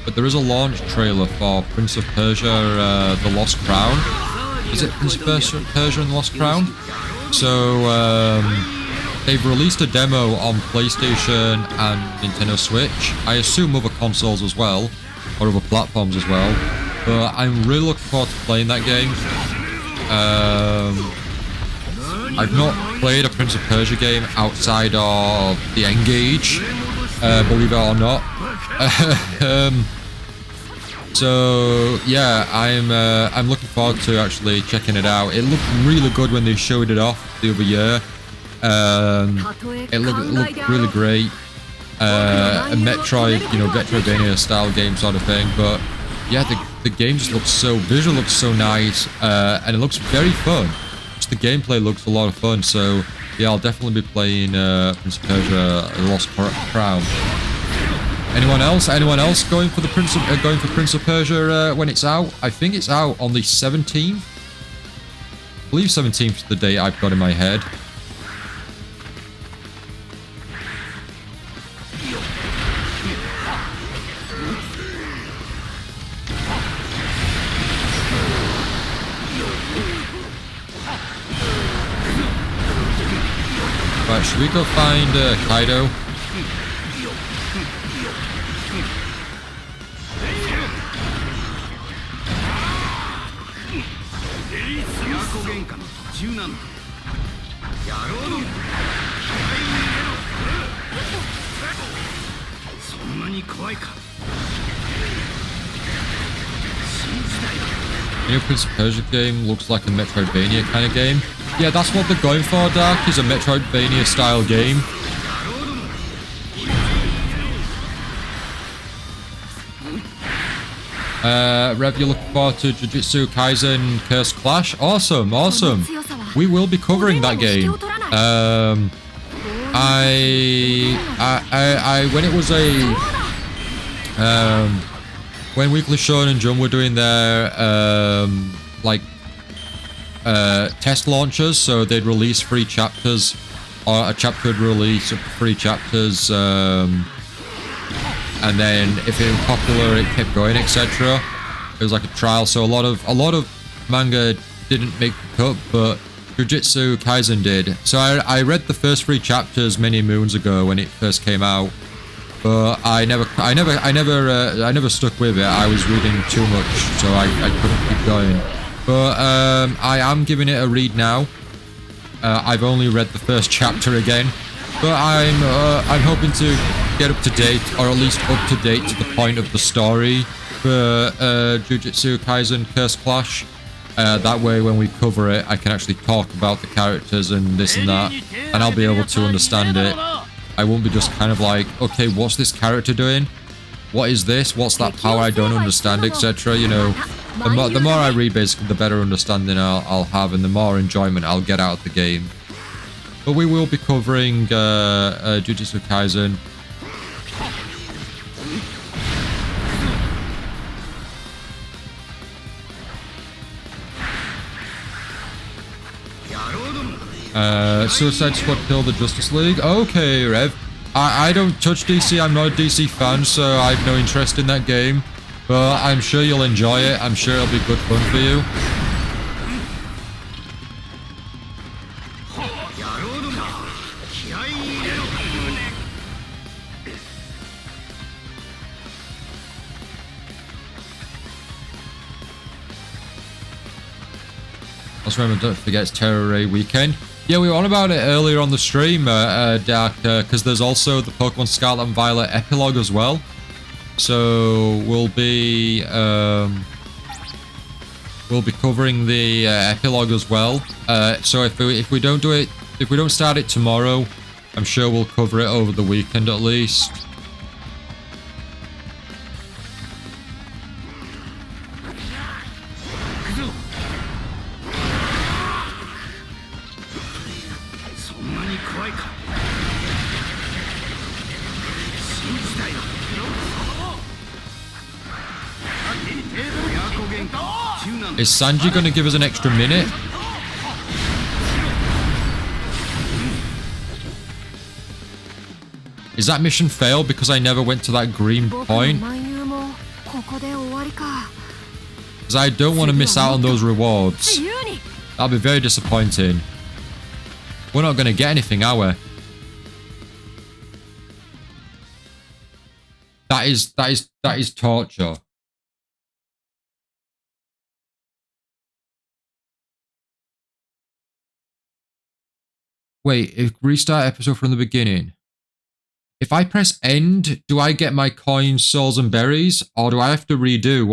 But there is a launch trailer for Prince of Persia, The Lost Crown. Is it Prince of Persia and The Lost Crown? So, they've released a demo on PlayStation and Nintendo Switch. I assume other consoles as well, or other platforms as well. But I'm really looking forward to playing that game. I've not played a Prince of Persia game outside of the N-Gage, believe it or not. So yeah, I'm looking forward to actually checking it out. It looked really good when they showed it off the other year. It looked really great. A Metroid, Metroidvania style game sort of thing. But yeah, the game just looks so, visual looks so nice, and it looks very fun. Just the gameplay looks a lot of fun. So yeah, I'll definitely be playing Prince of Persia: The Lost Crown. Anyone else? Anyone else going for the Prince of Persia when it's out? I think it's out on the 17th. I believe 17th is the date I've got in my head. Right, should we go find Kaido? New Prince of Persia game looks like a Metroidvania kind of game. Yeah, that's what they're going for, Dark, is a Metroidvania style game. Rev, you're looking forward to Jujutsu Kaisen Curse Clash? Awesome, awesome. We will be covering that game. When it was when Weekly Shonen Jump were doing their test launches, so they'd release 3 chapters, or a chapter would release 3 chapters, and then if it was popular, it kept going, etc. It was like a trial, so a lot of manga didn't make the cut, but Jujutsu Kaisen did. So I read the first 3 chapters many moons ago when it first came out, but I never stuck with it. I was reading too much, so I couldn't keep going. But I am giving it a read now. I've only read the first chapter again, but I'm hoping to get up to date, or at least up to date to the point of the story for Jujutsu Kaisen Curse Clash. That way, when we cover it, I can actually talk about the characters and this and that, and I'll be able to understand it. I won't be just kind of like, okay, what's this character doing? What is this? What's that power? I don't understand, etc. You know, the more I read, basically, the better understanding I'll have, and the more enjoyment I'll get out of the game. But we will be covering Jujutsu Kaisen. Suicide Squad killed the Justice League. Okay, Rev. I don't touch DC. I'm not a DC fan, so I have no interest in that game. But I'm sure you'll enjoy it. I'm sure it'll be good fun for you. Also remember, don't forget it's Terror Ray weekend. Yeah, we were on about it earlier on the stream, Dark, because there's also the Pokemon Scarlet and Violet epilogue as well. So we'll be covering the epilogue as well. So if we don't do it, if we don't start it tomorrow, I'm sure we'll cover it over the weekend at least. Is Sanji going to give us an extra minute? Is that mission failed because I never went to that green point? Because I don't want to miss out on those rewards. That'll be very disappointing. We're not going to get anything, are we? That is torture. Wait, if restart episode from the beginning. If I press end, do I get my coins, souls, and berries, or do I have to redo?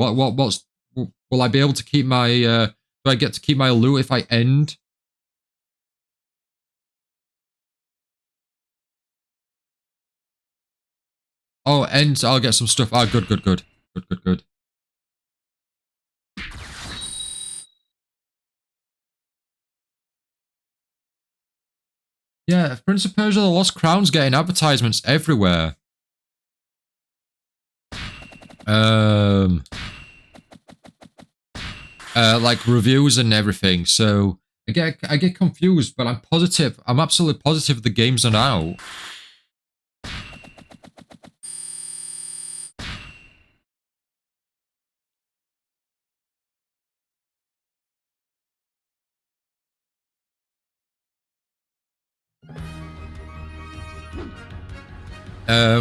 Will I be able to keep my? Do I get to keep my loot if I end? Oh, end. So I'll get some stuff. Ah, good. Yeah, Prince of Persia: The Lost Crown's getting advertisements everywhere. Like reviews and everything. So I get confused, but I'm positive. I'm absolutely positive the games are out.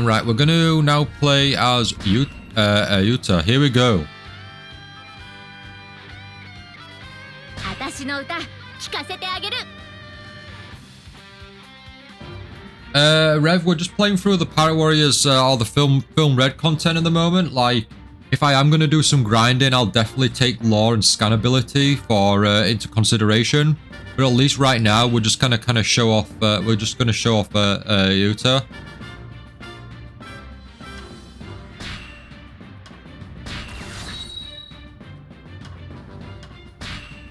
Right, we're gonna now play as Yuta. Here we go. Rev, we're just playing through the Pirate Warriors, all the film red content at the moment. Like, if I am gonna do some grinding, I'll definitely take lore and scannability for into consideration. But at least right now, we're just gonna kind of show off. We're just gonna show off Yuta.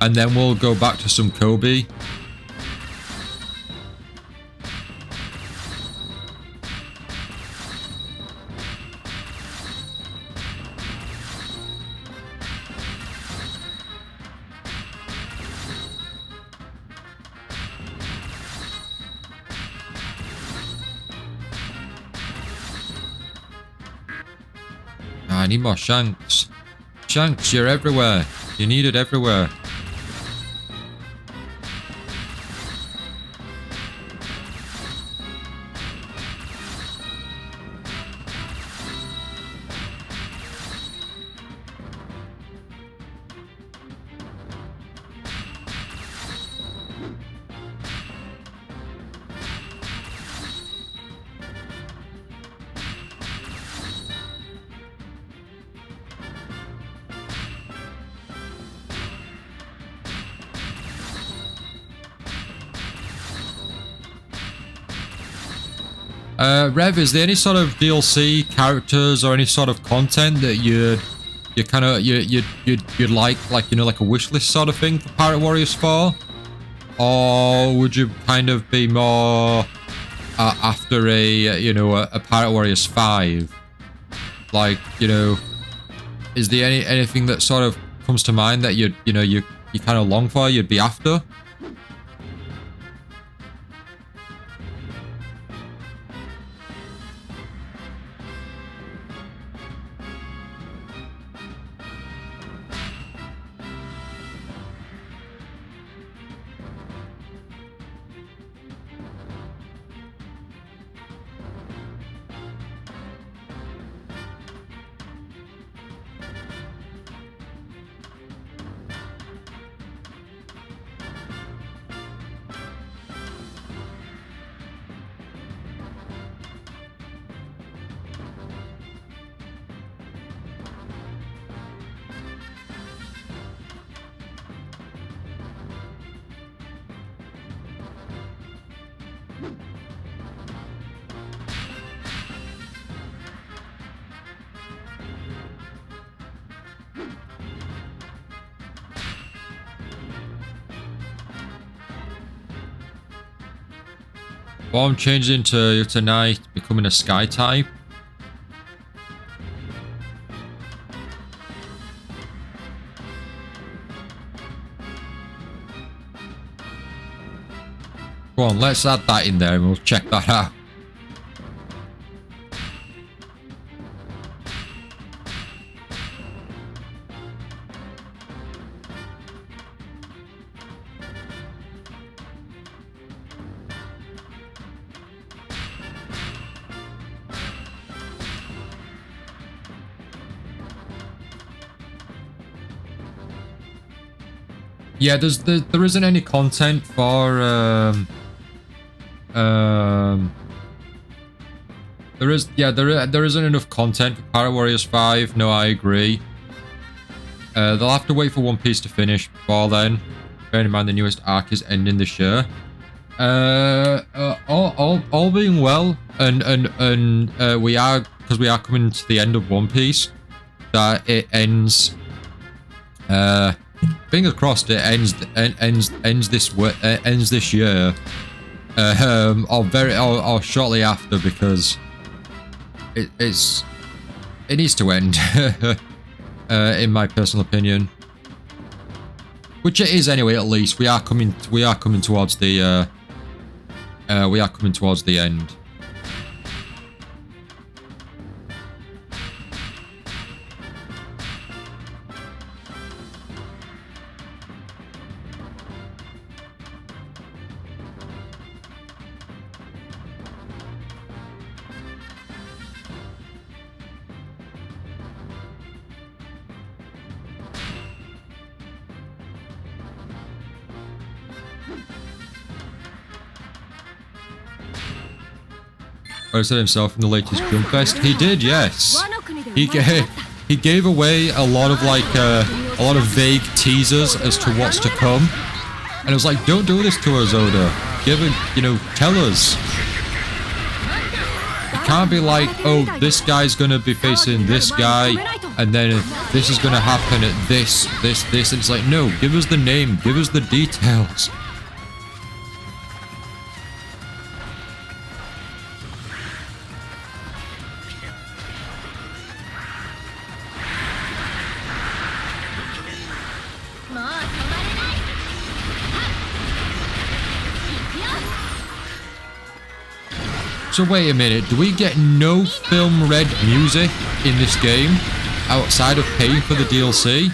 And then we'll go back to some Koby. I need more Shanks. Shanks, you're everywhere. You need it everywhere. Rev, is there any sort of DLC characters or any sort of content that you'd like, you know, like a wish list sort of thing for Pirate Warriors 4? Or would you kind of be more after a Pirate Warriors 5? Like, is there anything that sort of comes to mind that you kind of long for, you'd be after? Well, I'm changing to tonight, becoming a sky type. Go on, let's add that in there and we'll check that out. Yeah, there isn't any content for there isn't enough content for Pirate Warriors 5. No, I agree. They'll have to wait for One Piece to finish before then. Bearing in mind the newest arc is ending this year. All being well, and we are coming to the end of One Piece. That it ends. Fingers crossed it ends this year, or shortly after, because it needs to end, in my personal opinion. Which it is anyway. At least we are coming towards the end. Said himself in the latest Jump Fest. He did, yes. He gave away a lot of vague teasers as to what's to come, and it was like, don't do this to us, Oda. Tell us. It can't be like, oh, this guy's gonna be facing this guy, and then this is gonna happen at this. And it's like, no, give us the name, give us the details. So wait a minute, do we get no film red music in this game outside of paying for the DLC?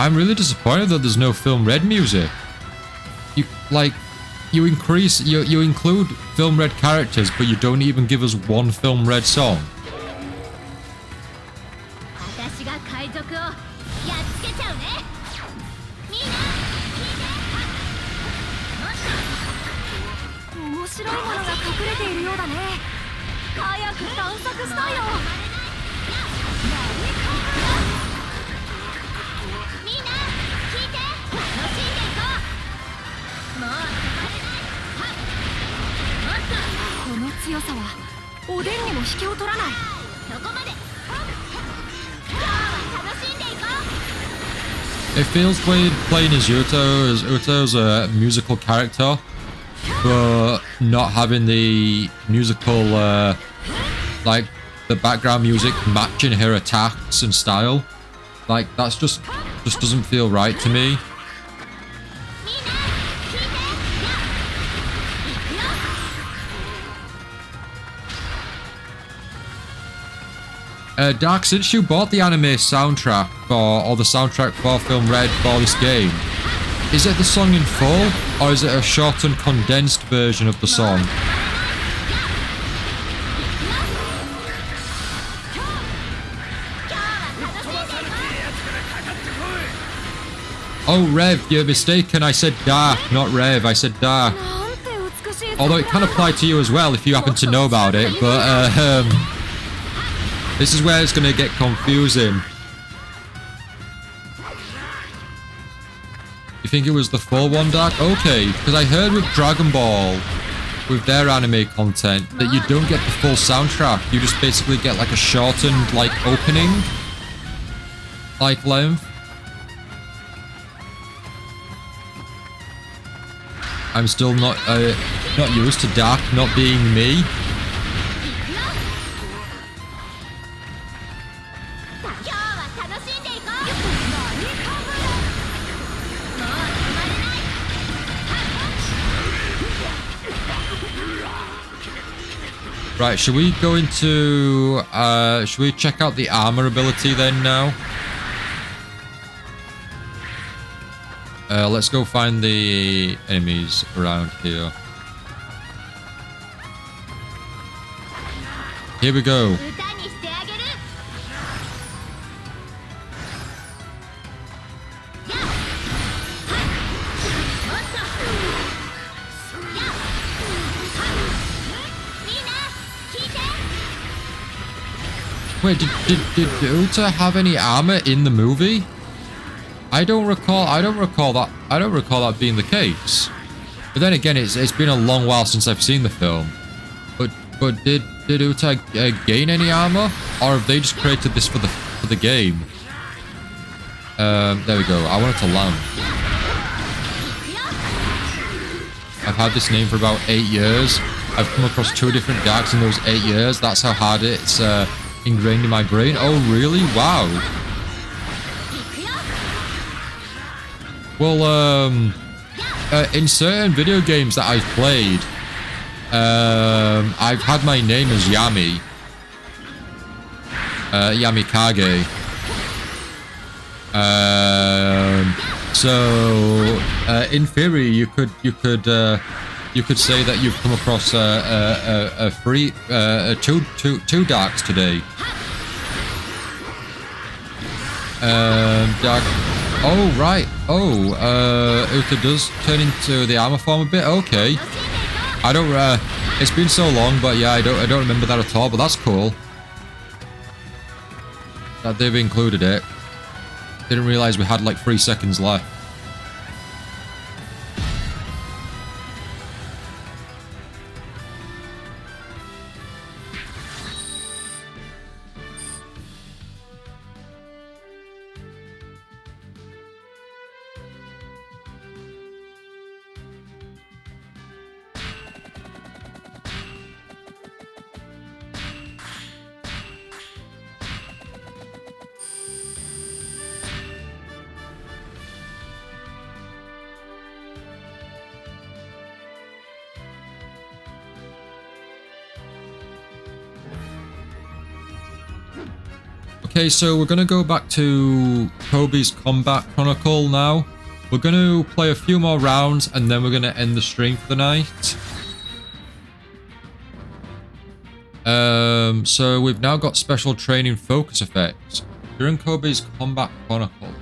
I'm really disappointed that there's no film red music. You include film red characters, but you don't even give us one film red song. It feels playing as Uto's a musical character, but not having the musical, like, the background music matching her attacks and style. Like, that's just doesn't feel right to me. Dark, since you bought the anime soundtrack or the soundtrack for film Red for this game, is it the song in full, or is it a short and condensed version of the song? Oh, Rev, you're mistaken. I said Dark, not Rev. I said Dark. Although it can apply to you as well if you happen to know about it, but this is where it's going to get confusing. You think it was the full one, Dark? Okay, because I heard with Dragon Ball, with their anime content, that you don't get the full soundtrack. You just basically get like a shortened, like, opening, like, length. I'm still not used to Dark not being me. Right, should we go into, should we check out the armor ability then now? Let's go find the enemies around here. Here we go. Wait, did Uta have any armor in the movie? I don't recall that being the case. But then again, it's been a long while since I've seen the film. But did Uta gain any armor, or have they just created this for the game? There we go. I want it to land. I've had this name for about 8 years. I've come across 2 different Darks in those 8 years. That's how hard it's ingrained in my brain. Oh, really? Wow. Well, in certain video games that I've played, I've had my name as Yami. Yamikage. So, in theory, you could say that you've come across two Darks today. Dark. Oh, right. Oh, Uta does turn into the armor form a bit. Okay. I don't, it's been so long, but yeah, I don't remember that at all, but that's cool. That they've included it. Didn't realize we had like 3 seconds left. Okay, so we're going to go back to Koby's Combat Chronicle now. We're going to play a few more rounds and then we're going to end the stream for the night. So we've now got special training focus effects. During Koby's Combat Chronicle,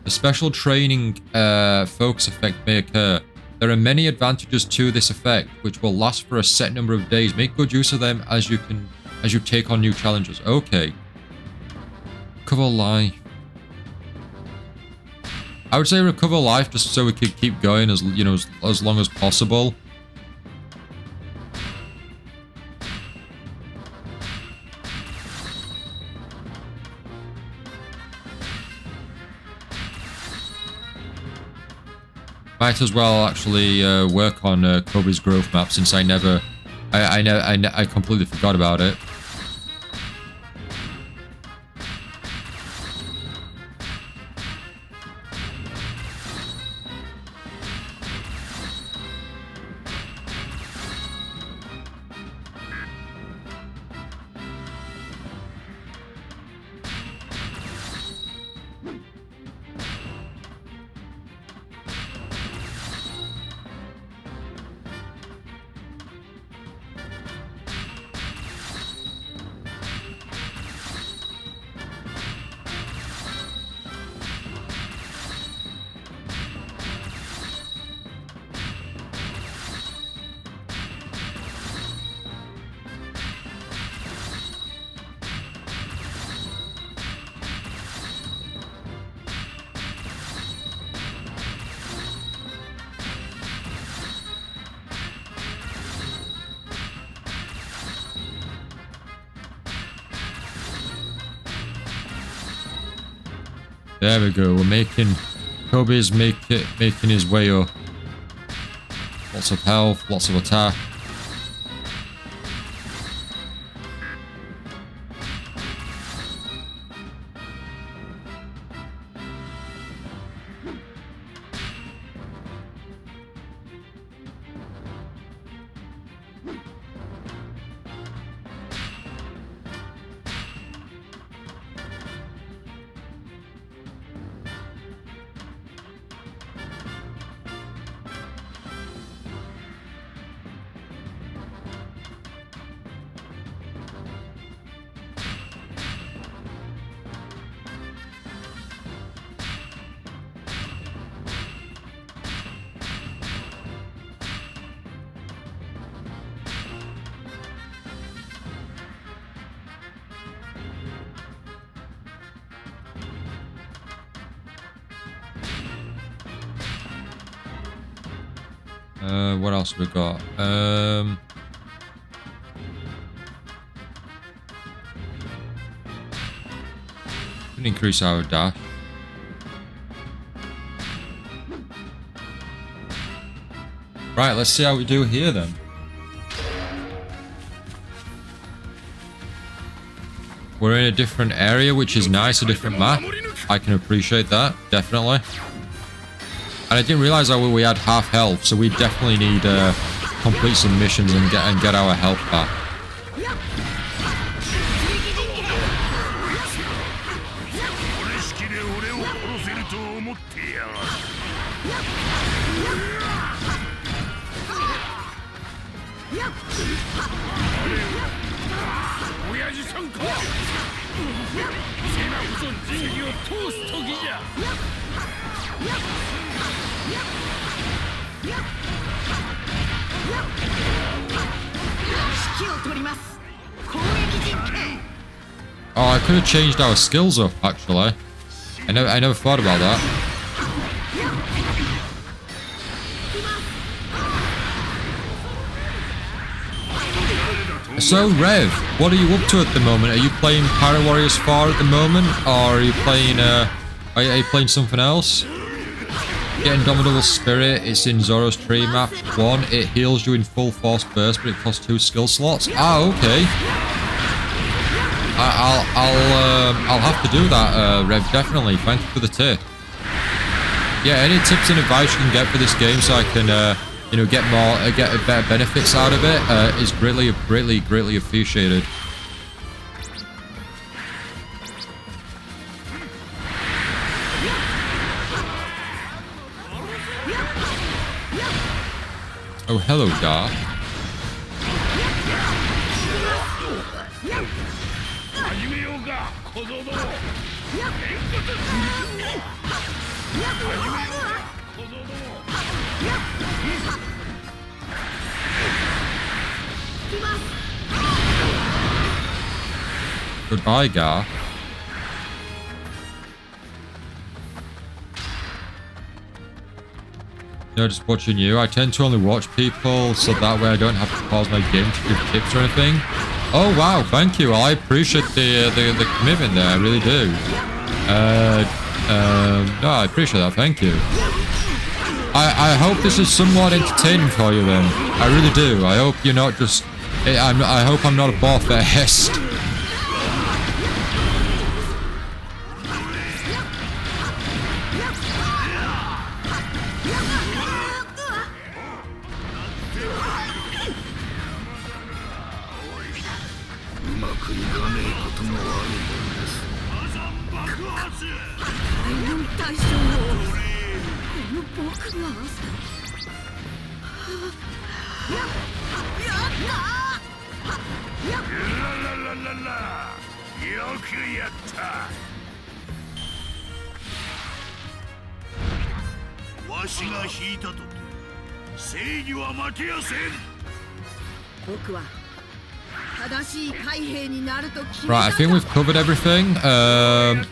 a special training focus effect may occur. There are many advantages to this effect, which will last for a set number of days. Make good use of them as you take on new challenges. Okay. Recover life. I would say recover life just so we could keep going as long as possible. Might as well actually work on Koby's growth map since I completely forgot about it. There we go. We're making Koby's making his way up. Lots of health, lots of attack. What else have we got? Can increase our dash. Right, let's see how we do here then. We're in a different area, which is nice, a different map. I can appreciate that, definitely. And I didn't realize that we had half health, so we definitely need to complete some missions and get our health back. Oh, I could have changed our skills up, actually. I never thought about that. So, Rev, what are you up to at the moment? Are you playing Pirate Warriors 4 at the moment? Or are you playing, are you playing something else? Get Indomitable Spirit, it's in Zoro's tree map 1. It heals you in full force burst, but it costs 2 skill slots. Ah, okay. I'll have to do that, Rev, definitely. Thank you for the tip. Yeah, any tips and advice you can get for this game so I can, you know, get better benefits out of it is greatly appreciated. Oh, hello, Dar. Goodbye, Gar. No, just watching you. I tend to only watch people, so that way I don't have to pause my game to give tips or anything. Oh wow, thank you. I appreciate the commitment there. I really do. No, I appreciate that. Thank you. I hope this is somewhat entertaining for you then. I really do. I hope you're not just... I hope I'm not a bore fest. Right, I think we've covered everything. I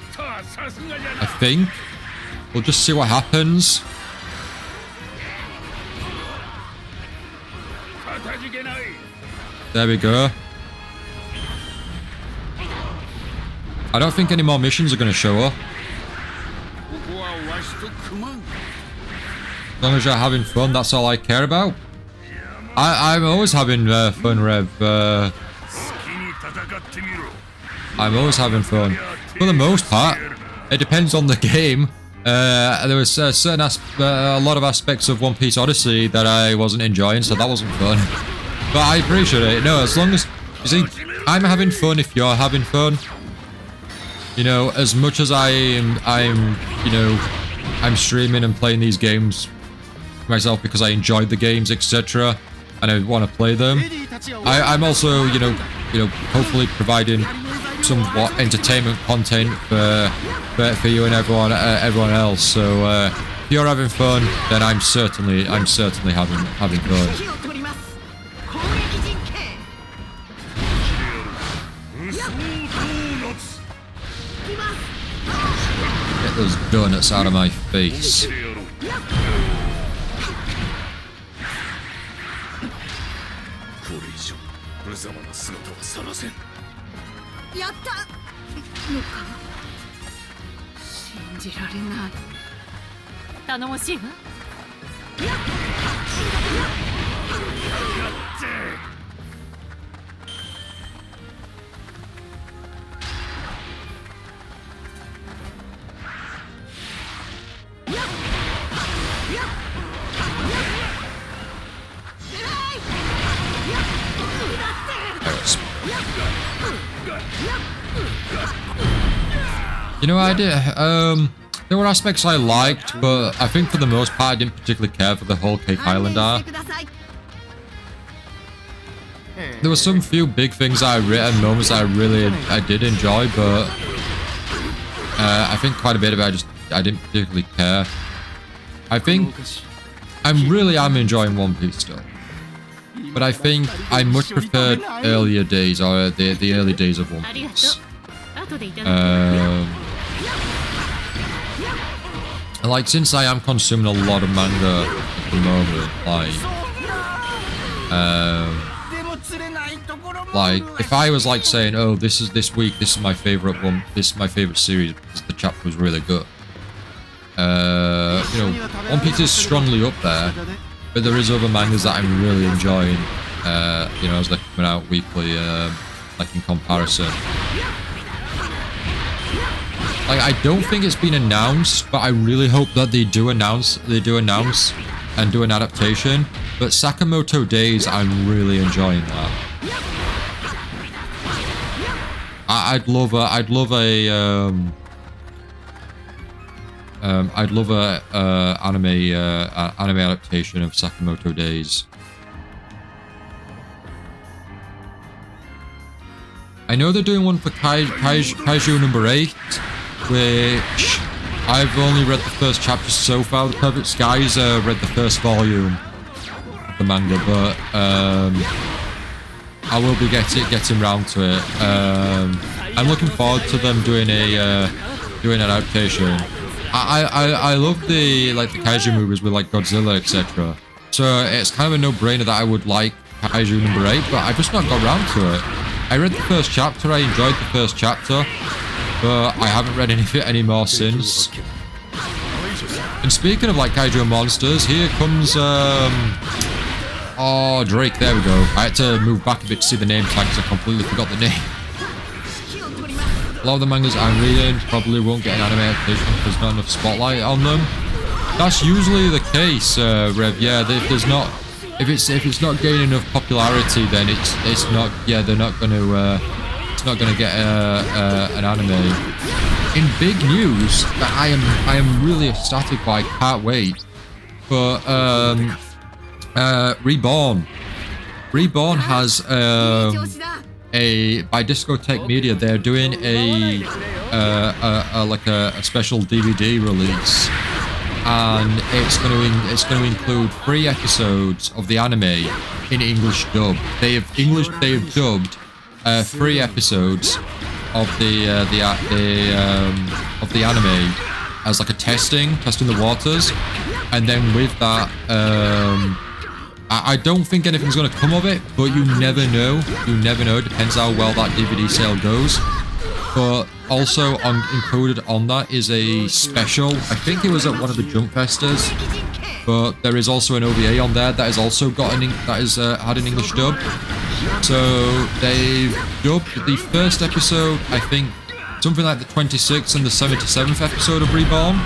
think. We'll just see what happens. There we go. I don't think any more missions are going to show up. As long as you're having fun, that's all I care about. I'm always having fun, Rev. I'm always having fun. For the most part, it depends on the game. There was a lot of aspects of One Piece Odyssey that I wasn't enjoying, so that wasn't fun. But I appreciate it. No, as long as... You see, I'm having fun if you're having fun. You know, as much as I'm streaming and playing these games myself because I enjoyed the games, etc., and I want to play them. I'm also, you know, hopefully providing somewhat entertainment content for you and everyone else. So if you're having fun, then I'm certainly having fun. Get those donuts out of my face. You know, I did. There were aspects I liked, but I think for the most part, I didn't particularly care for the whole Cake Island arc. There were some few big things and moments that I did enjoy, but I think quite a bit of it I didn't particularly care. I think I'm enjoying One Piece still, but I think I much preferred earlier days, or the early days of One Piece. Like, since I am consuming a lot of manga at the moment, like if I was like saying, oh, this week this is my favorite one, this is my favorite series because the chapter was really good. You know, One Piece is strongly up there, but there is other mangas that I'm really enjoying. You know, as they're coming out weekly, like in comparison. Like, I don't think it's been announced, but I really hope that they do announce and do an adaptation. But Sakamoto Days, I'm really enjoying that. I'd love a anime adaptation of Sakamoto Days. I know they're doing one for Kaiju number 8. Which I've only read the first chapter so far. The Perfect Skies read the first volume of the manga, but I will be getting round to it. I'm looking forward to them doing an adaptation. I love the Kaiju movies with like Godzilla, etc. So it's kind of a no-brainer that I would like Kaiju number 8, but I've just not got round to it. I read the first chapter. I enjoyed the first chapter. But I haven't read any more since. And speaking of like kaiju monsters, here comes oh, Drake, there we go. I had to move back a bit to see the name tag because I completely forgot the name. A lot of the mangas I'm reading probably won't get an anime adaptation because there's not enough spotlight on them. That's usually the case, Rev. Yeah, if there's not, if it's not gaining enough popularity, then it's not. Yeah, they're not going to. It's not going to get an anime. In big news that I am really ecstatic by, can't wait. But Reborn. Reborn has by Discotheque Media, they're doing a special DVD release, and it's going to include 3 episodes of the anime in English dub. They have dubbed 3 episodes of the anime as like a testing the waters, and then with that, I don't think anything's going to come of it, but you never know. You never know. Depends how well that DVD sale goes. But also included on that is a special. I think it was at one of the Jump Festas, but there is also an OVA on there that has also got had an English dub. So they've dubbed the first episode, I think, something like the 26th and the 77th episode of Reborn.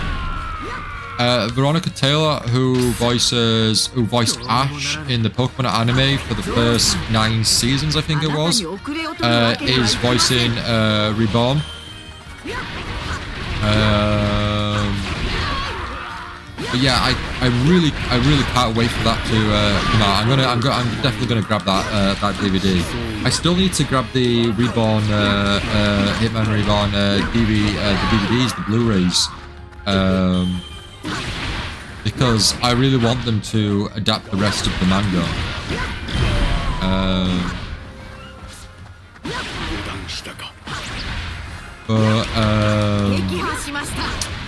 Veronica Taylor, who voiced Ash in the Pokemon anime for the first 9 seasons, I think it was, is voicing Reborn. But yeah, I really can't wait for that to come out. I'm definitely gonna grab that DVD. I still need to grab the Reborn Hitman Reborn the DVDs, the Blu-rays, because I really want them to adapt the rest of the manga.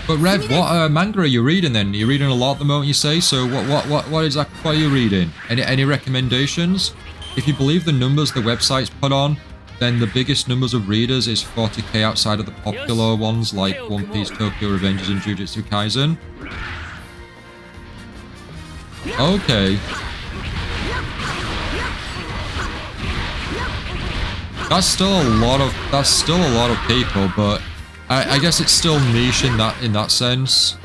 But Rev, what manga are you reading then? You're reading a lot at the moment, you say. So what are you reading? Any recommendations? If you believe the numbers the website's put on, then the biggest numbers of readers is 40k outside of the popular ones like One Piece, Tokyo Revengers, and Jujutsu Kaisen. Okay. That's still a lot of people, but I guess it's still niche in that sense.